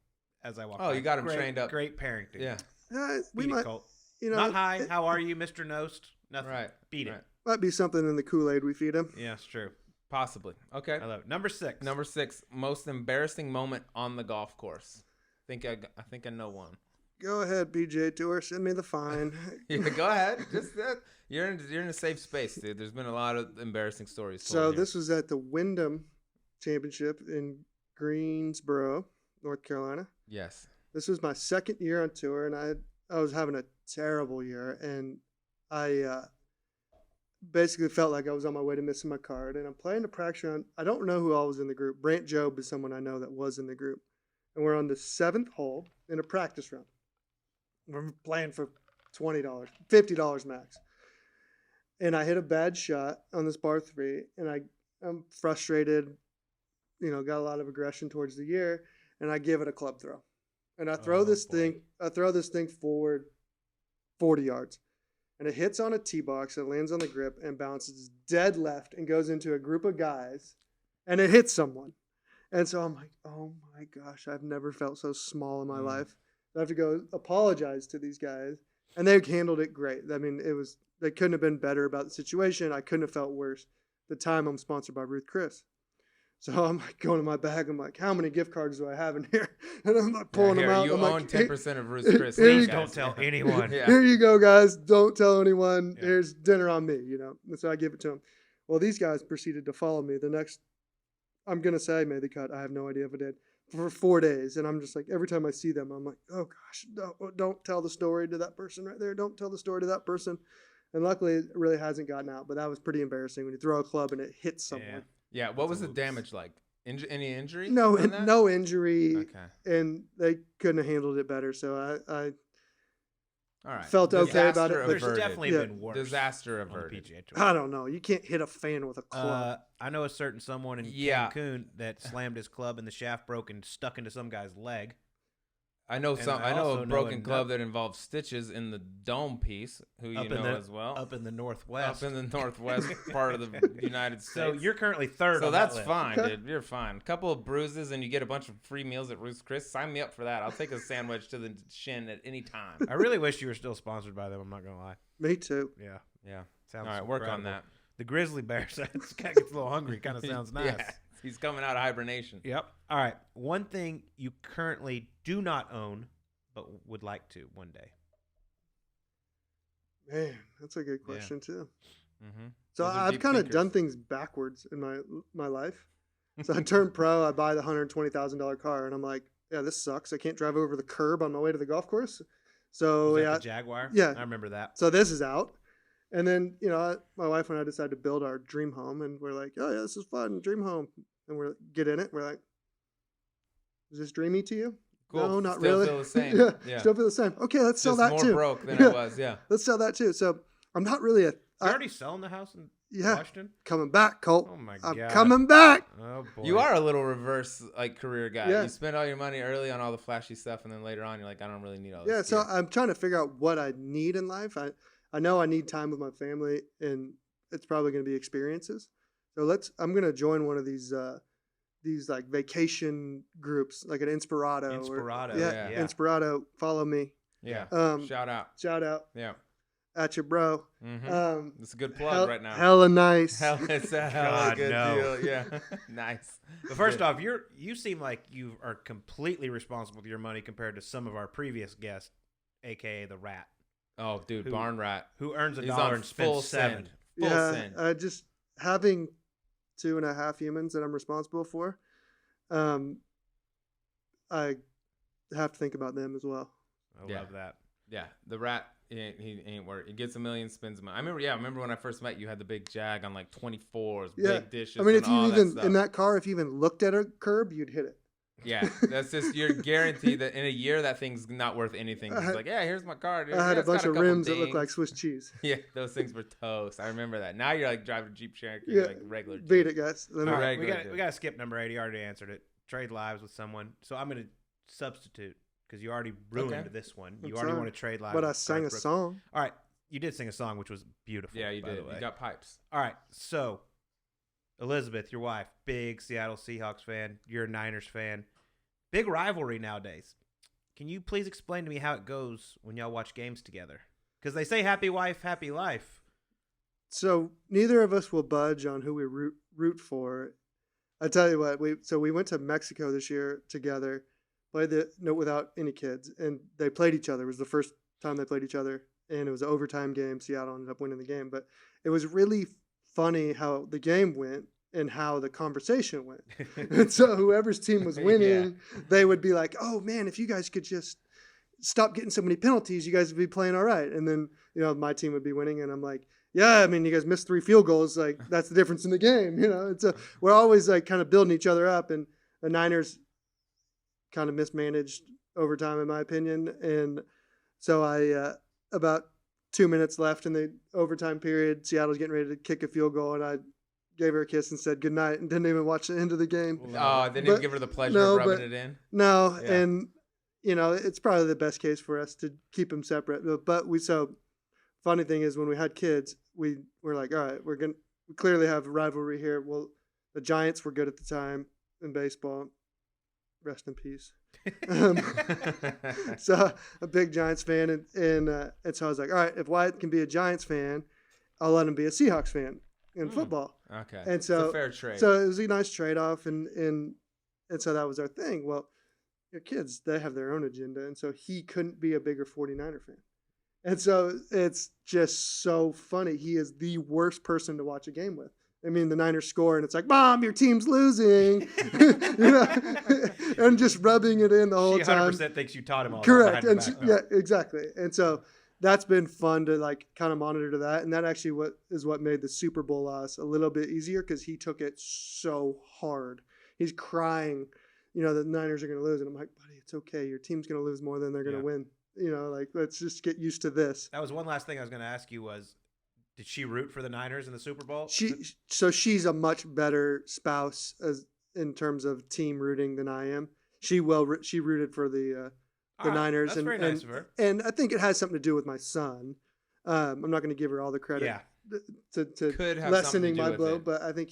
as I walked. Oh, by. you got him Great- trained up. Great parenting. Yeah. We Beat it, might, Colt. you know, Not hi. it How are you, Mr. Knost? Nothing. Right. Beat right. it. might be something in the Kool-Aid we feed him. Yeah, it's true. Possibly. Okay. I love it. Number 6. Number 6, most embarrassing moment on the golf course. I think I know one. Go ahead, PGA Tour. Send me the fine. Yeah, go ahead. Just you're in a safe space, dude. There's been a lot of embarrassing stories. So told here. this was at the Wyndham Championship in Greensboro, North Carolina. Yes. This was my second year on tour, and I was having a terrible year, and I basically felt like I was on my way to missing my card. And I'm playing the practice round. I don't know who all was in the group. Brant Jobe is someone I know that was in the group, and we're on the 7th hole in a practice round. We're playing for $20, $50 max. And I hit a bad shot on this par 3, and I'm frustrated. got a lot of aggression towards the year, and I give it a club throw. And I throw Oh, this boy. thing forward 40 yards. And it hits on a tee box, it lands on the grip and bounces dead left and goes into a group of guys, and it hits someone. And so I'm like, oh my gosh, I've never felt so small in my life. I have to go apologize to these guys. And they handled it great. I mean, they couldn't have been better about the situation. I couldn't have felt worse. At the time, I'm sponsored by Ruth Chris. So I'm like going to my bag. I'm like, how many gift cards do I have in here? And I'm like pulling them out. You I'm own like, 10% of Ruth Chris. Please guys. don't tell anyone. Yeah. Here you go, guys. Don't tell anyone. Yeah. Here's dinner on me, And so I give it to them. Well, these guys proceeded to follow me. The next, I'm going to say I made the cut. I have no idea if I did. For 4 days. And I'm just like, every time I see them, I'm like, oh gosh, don't tell the story to that person right there. Don't tell the story to that person. And luckily, it really hasn't gotten out. But that was pretty embarrassing when you throw a club and it hits someone. Yeah. What was the damage like? Any injury? No, on that? no injury. Okay. And they couldn't have handled it better. So I All right. felt okay about it, Disaster but- There's averted. definitely Yeah. been worse. Disaster on the averted. PGA Tour. I don't know. You can't hit a fan with a club. I know a certain someone in Yeah. Cancun that slammed his club and the shaft broke and stuck into some guy's leg. I know And some. I I know also a know broken club that involves stitches in the dome piece. Who you know as well. Up in the northwest. Up in the northwest part of the United States. So you're currently third. So on that's that list. fine, dude. You're fine. A couple of bruises and you get a bunch of free meals at Ruth's Chris. Sign me up for that. I'll take a sandwich to the shin at any time. I really wish you were still sponsored by them. I'm not gonna lie. Me too. Yeah. Yeah. Sounds All right, work on incredible. that. The grizzly bear. This guy gets a little hungry. Kind of sounds nice. Yeah. He's coming out of hibernation. Yep. All right. One thing you currently do not own, but would like to one day. Man, that's a good question too. Mm-hmm. So Those are I've deep kind of thinkers. done things backwards in my life. So I turned pro. I buy the $120,000 car, and I'm like, yeah, this sucks. I can't drive over the curb on my way to the golf course. So Was that yeah, the Jaguar? yeah. I remember that. so this is out. And then my wife and I decided to build our dream home, and we're like, oh yeah, this is fun, dream home, and we're get in it. We're like, is this dreamy to you? Cool. No, not Still really. feel the same. yeah, Yeah. still feel the same. Okay, let's sell Just that more too. broke than Yeah. it was. Yeah. Let's sell that too. So I'm not really You already selling the house in yeah Washington? coming back, Colt. Oh my I'm god. coming back. Oh boy. You are a little reverse career guy. Yeah. You spend all your money early on all the flashy stuff, and then later on you're like, I don't really need all this. Yeah, so gear. I'm trying to figure out what I need in life. I know I need time with my family, and it's probably going to be experiences. So I'm going to join one of these like vacation groups, like an Inspirato. Inspirato, Yeah, yeah. Inspirato. Follow me. yeah. Shout Shout out. out Yeah. at your bro. Mm-hmm. It's a good plug right now. Hella nice. It's a hella God, good no. deal. Yeah. Nice. But first off, you seem like you are completely responsible with your money compared to some of our previous guests, aka the Rat, Oh, dude, Who- Barn Rat. who earns $1 He's on and spends full $7. send. Full Yeah, send. just having 2.5 humans that I'm responsible for. I have to think about them as well. I Yeah. love that. Yeah, the Rat. He ain't worried. He gets $1 million, spends money. I remember when I first met you, had the big Jag on like 24s, Yeah. big dishes. I mean, and if you all even that stuff. in that car, if you even looked at a curb, you'd hit it. Yeah, that's just you're guaranteed that in a year that thing's not worth anything. It's like, yeah, here's my car. I had a It's got bunch of couple rims that looked dings. like Swiss cheese. Yeah, those things were toast. I remember that. Now you're like driving a Jeep Cherokee, Yeah, like regular. Beat Jeep. it, guys. All right, we regular got to skip number 80. You already answered it. Trade lives with someone. So I'm going to substitute because you already ruined Okay. this one. I'm You already sorry. want to trade lives. But I with sang a Garth Brooks. song. All right, you did sing a song, which was beautiful. Yeah, you by the did. way. You got pipes. All right, so Elizabeth, your wife, big Seattle Seahawks fan. You're a Niners fan. Big rivalry nowadays. Can you please explain to me how it goes when y'all watch games together? Because they say happy wife, happy life. So neither of us will budge on who we root for. I tell you what, we went to Mexico this year together, played without any kids, and they played each other. It was the first time they played each other, and it was an overtime game. Seattle ended up winning the game, but it was really funny how the game went and how the conversation went. And so whoever's team was winning, they would be like, "Oh man, if you guys could just stop getting so many penalties, you guys would be playing all right." And then my team would be winning, and I'm like, yeah, I mean, you guys missed 3 field goals. Like, that's the difference in the game. We're always like kind of building each other up, and the Niners kind of mismanaged overtime, in my opinion. And so about 2 minutes left in the overtime period, Seattle's getting ready to kick a field goal, and I gave her a kiss and said goodnight and didn't even watch the end of the game. Oh, didn't even give her the pleasure of rubbing it in? No, Yeah. and, it's probably the best case for us to keep them separate. But funny thing is when we had kids, we were like, all right, we clearly have a rivalry here. Well, the Giants were good at the time in baseball. Rest in peace. So a big Giants fan, and so I was like, all right, if Wyatt can be a Giants fan, I'll let him be a Seahawks fan in football. Okay, and so it's a fair trade. So it was a nice trade off, and so that was our thing. Well, your kids, they have their own agenda, and so he couldn't be a bigger 49er fan. And so it's just so funny. He is the worst person to watch a game with. I mean, the Niners score, and it's like, Mom, your team's losing. And just rubbing it in the whole time. She 100% thinks you taught him all Correct. that. And yeah, exactly. And so that's been fun to like kind of monitor that. And that actually what made the Super Bowl loss a little bit easier because he took it so hard. He's crying, the Niners are going to lose. And I'm like, buddy, it's okay. Your team's going to lose more than they're going to win. Let's just get used to this. That was one last thing I was going to ask you was, did she root for the Niners in the Super Bowl? So she's a much better spouse in terms of team rooting than I am. She rooted for the Niners. That's very nice of her. And I think it has something to do with my son. I'm not going to give her all the credit to lessening my blow, but I think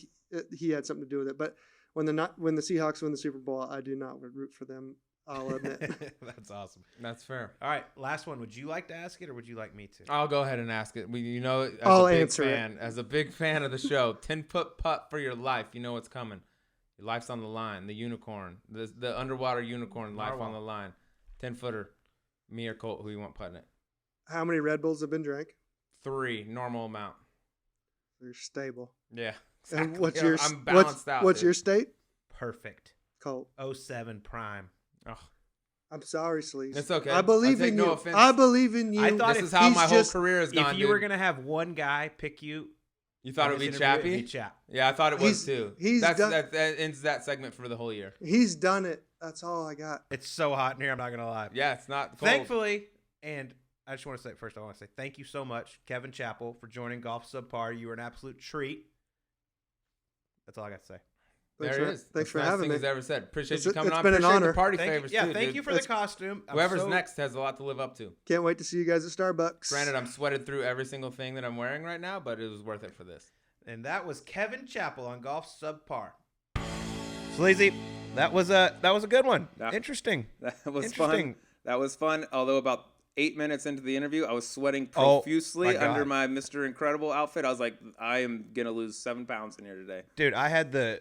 he had something to do with it. But when the Seahawks win the Super Bowl, I do not root for them. I'll admit. That's awesome. That's fair. All right, last one. Would you like to ask it, or would you like me to? I'll go ahead and ask it. As a big fan of the show, 10-foot putt for your life. You know what's coming. Your life's on the line. The unicorn, the underwater unicorn, life on the line. 10-footer. Me or Colt, who you want putting it? How many Red Bulls have been drank? 3, normal amount. They're stable. Yeah. Exactly. And I'm balanced out. What's your state? Perfect. Colt. 07 prime. Oh. I'm sorry, Sleaze. It's okay. I believe in you. No offense. I believe in you. I thought this is how my whole career has gone. If you were gonna have one guy pick you, thought it would be Chappie? It'd be Chap. Yeah, I thought it was too. That ends that segment for the whole year. He's done it. That's all I got. It's so hot in here. I'm not gonna lie. Yeah, it's not cold. Thankfully, and I just want to say first, I want to say thank you so much, Kevin Chappell, for joining Golf Subpar. You were an absolute treat. That's all I got to say. Thanks there it is. Thanks for having me. having me. He's ever said. Appreciate you coming on. It's been an honor. The party favors too. Thank you for the costume. Whoever's next has a lot to live up to. Can't wait to see you guys at Starbucks. Granted, I'm sweated through every single thing that I'm wearing right now, but it was worth it for this. And that was Kevin Chappell on Golf Subpar. Sleazy, that was a good one. Interesting. That was fun. That was fun. Although about 8 minutes into the interview, I was sweating profusely under my Mr. Incredible outfit. I was like, I am gonna lose 7 pounds in here today. Dude, I had the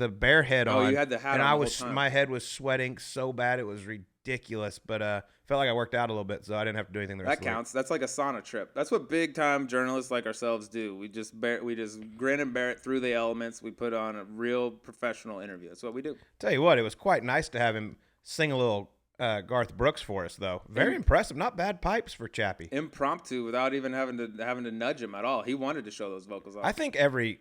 bear head on. Oh, you had the hat and on the whole time. My head was sweating so bad it was ridiculous. But felt like I worked out a little bit, so I didn't have to do anything the rest of the week. That counts. That's like a sauna trip. That's what big time journalists like ourselves do. We just grin and bear it through the elements. We put on a real professional interview. That's what we do. Tell you what, it was quite nice to have him sing a little Garth Brooks for us, though. Very impressive. Not bad pipes for Chappie. Impromptu, without even having to nudge him at all. He wanted to show those vocals off. I think every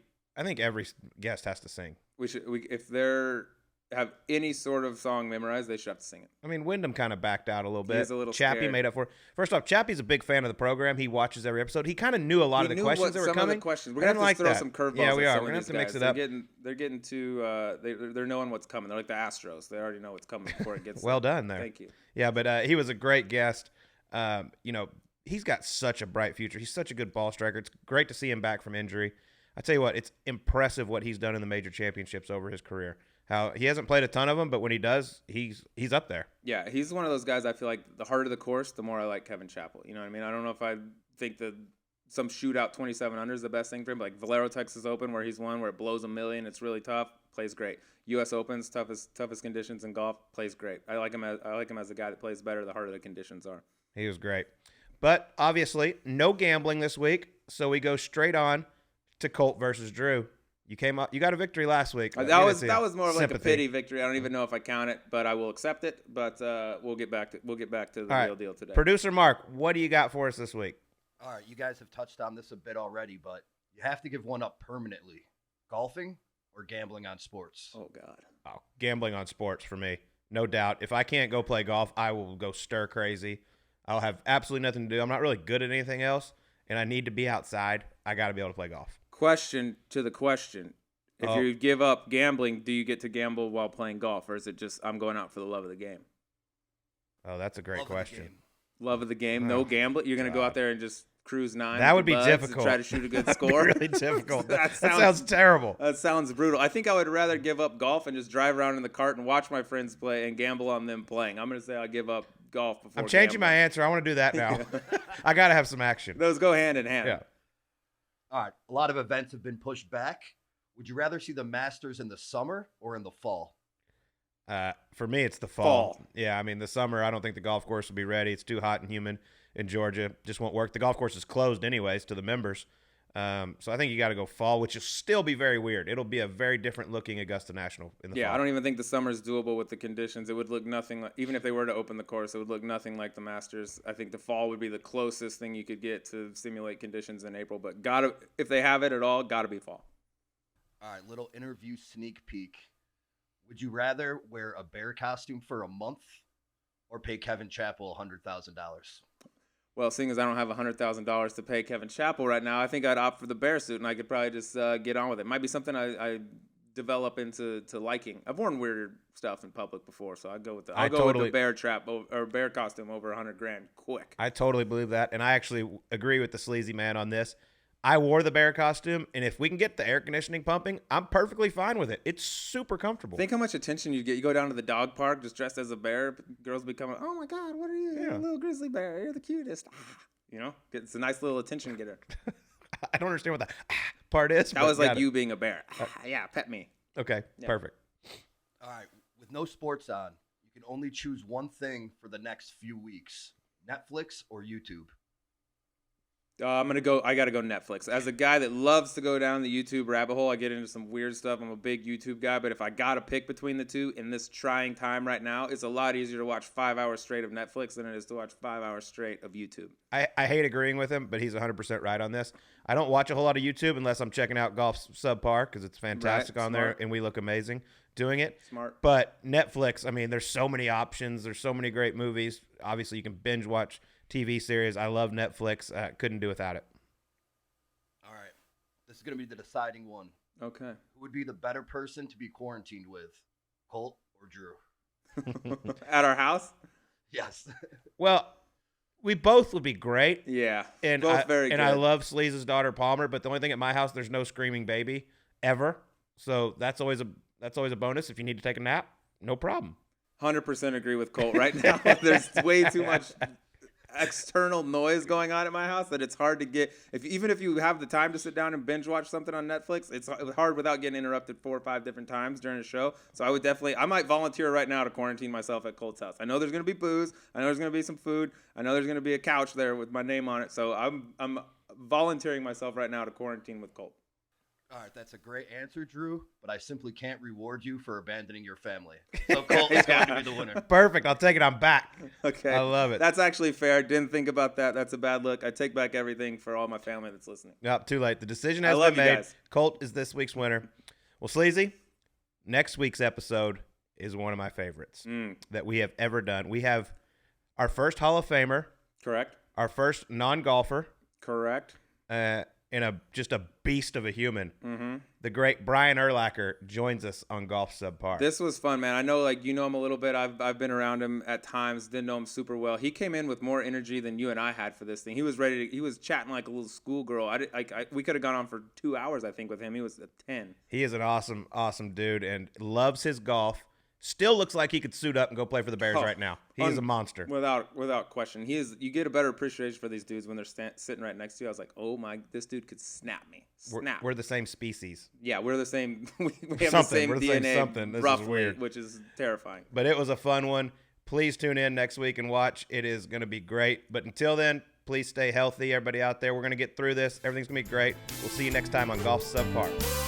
guest has to sing. If they're have any sort of song memorized, they should have to sing it. I mean, Wyndham kind of backed out a little bit. He's a little Chappie scared. made up for it. First off, Chappie's a big fan of the program. He watches every episode. He kind of knew a lot of the questions that were coming. We're gonna have to throw some curveballs. Yeah, we are. We're gonna have to mix it up. They're getting to. They're knowing what's coming. They're like the Astros. They already know what's coming before it gets. Well done there. Thank you. Yeah, but he was a great guest. He's got such a bright future. He's such a good ball striker. It's great to see him back from injury. I tell you what, it's impressive what he's done in the major championships over his career. How he hasn't played a ton of them, but when he does, he's up there. Yeah, he's one of those guys. I feel like the harder the course, the more I like Kevin Chappell. You know what I mean? I don't know if I think that some shootout 27 under is the best thing for him. But like Valero Texas Open, where he's won, where it blows $1 million, it's really tough. Plays great. U.S. Open's toughest conditions in golf. Plays great. I like him as a guy that plays better the harder the conditions are. He was great, but obviously no gambling this week, so we go straight on to Colt versus Drew. You came up. You got a victory last week. That was more of like a pity victory. I don't even know if I count it, but I will accept it. But we'll get back to the real deal today. Producer Mark, what do you got for us this week? All right, you guys have touched on this a bit already, but you have to give one up permanently: golfing or gambling on sports. Oh God. Oh, gambling on sports for me, no doubt. If I can't go play golf, I will go stir crazy. I'll have absolutely nothing to do. I'm not really good at anything else, and I need to be outside. I got to be able to play golf. Question to the question. If you give up gambling, do you get to gamble while playing golf, or is it just I'm going out for the love of the game? Oh, that's a great question. Love of the game, no gambling. You're going to go out there and just cruise 9. That would be difficult. Try to shoot a good That'd score. be really difficult. that sounds terrible. That sounds brutal. I think I would rather give up golf and just drive around in the cart and watch my friends play and gamble on them playing. I'm going to say I'll give up golf before I'm changing gambling. my answer. I want to do that now. I got to have some action. Those go hand in hand. Yeah. All right. A lot of events have been pushed back. Would you rather see the Masters in the summer or in the fall? For me, it's the fall. Yeah, I mean, the summer, I don't think the golf course will be ready. It's too hot and humid in Georgia. Just won't work. The golf course is closed anyways to the members. So I think you got to go fall, which will still be very weird. It'll be a very different looking Augusta National in the fall. Yeah, I don't even think the summer is doable with the conditions. It would look nothing like, even if they were to open the course, it would look nothing like the Masters. I think the fall would be the closest thing you could get to simulate conditions in April. But if they have it at all, got to be fall. All right, little interview sneak peek. Would you rather wear a bear costume for a month or pay Kevin Chappell $100,000? Well, seeing as I don't have $100,000 to pay Kevin Chappell right now, I think I'd opt for the bear suit, and I could probably just get on with it. Might be something I develop into liking. I've worn weird stuff in public before, so I'd go with I'll go with the bear trap or bear costume over $100,000 quick. I totally believe that, and I actually agree with the sleazy man on this. I wore the bear costume, and if we can get the air conditioning pumping, I'm perfectly fine with it. It's super comfortable. Think how much attention you get. You go down to the dog park just dressed as a bear. Girls become, oh my God, what are you? You're a little grizzly bear. You're the cutest. You know, it's a nice little attention getter. I don't understand what that part is. That was like you being a bear. Yeah, pet me. Okay, yeah. Perfect. All right, with no sports on, you can only choose one thing for the next few weeks: Netflix or YouTube. I got to go Netflix. As a guy that loves to go down the YouTube rabbit hole, I get into some weird stuff. I'm a big YouTube guy, but if I got to pick between the two in this trying time right now, it's a lot easier to watch 5 hours straight of Netflix than it is to watch 5 hours straight of YouTube. I hate agreeing with him, but he's 100% right on this. I don't watch a whole lot of YouTube unless I'm checking out Golf Subpar because it's fantastic on there and we look amazing doing it. Smart. But Netflix, I mean, there's so many options. There's so many great movies. Obviously, you can binge watch TV series. I love Netflix. Couldn't do without it. All right. This is going to be the deciding one. Okay. Who would be the better person to be quarantined with, Colt or Drew? At our house? Yes. Well, we both would be great. Yeah. And both very good. And I love Sleaze's daughter, Palmer, but the only thing at my house, there's no screaming baby ever. So that's always a bonus. If you need to take a nap, no problem. 100% agree with Colt right now. There's way too much external noise going on at my house that it's hard to get. Even if you have the time to sit down and binge watch something on Netflix, it's hard without getting interrupted 4 or 5 different times during a show. So I might volunteer right now to quarantine myself at Colt's house. I know there's going to be booze. I know there's going to be some food. I know there's going to be a couch there with my name on it. So I'm volunteering myself right now to quarantine with Colt. All right, that's a great answer, Drew, but I simply can't reward you for abandoning your family. So Colt is going to be the winner. Perfect. I'll take it. I'm back. Okay. I love it. That's actually fair. Didn't think about that. That's a bad look. I take back everything for all my family that's listening. Nope, too late. The decision has been made. Colt is this week's winner. Well, Sleazy, next week's episode is one of my favorites that we have ever done. We have our first Hall of Famer. Correct. Our first non-golfer. Correct. And just a beast of a human. Mm-hmm. The great Brian Urlacher joins us on Golf Subpar. This was fun, man. I know, you know him a little bit. I've been around him at times. Didn't know him super well. He came in with more energy than you and I had for this thing. He was ready. He was chatting like a little schoolgirl. We could have gone on for 2 hours, I think, with him. He was a 10. He is an awesome, awesome dude and loves his golf. Still looks like he could suit up and go play for the Bears right now. He is a monster. Without question. You get a better appreciation for these dudes when they're sitting right next to you. I was like, oh my, this dude could snap me. We're the same species. Yeah, we're the same. We have the same DNA, something. This roughly, is weird. Which is terrifying. But it was a fun one. Please tune in next week and watch. It is going to be great. But until then, please stay healthy, everybody out there. We're going to get through this. Everything's going to be great. We'll see you next time on Golf Subpar.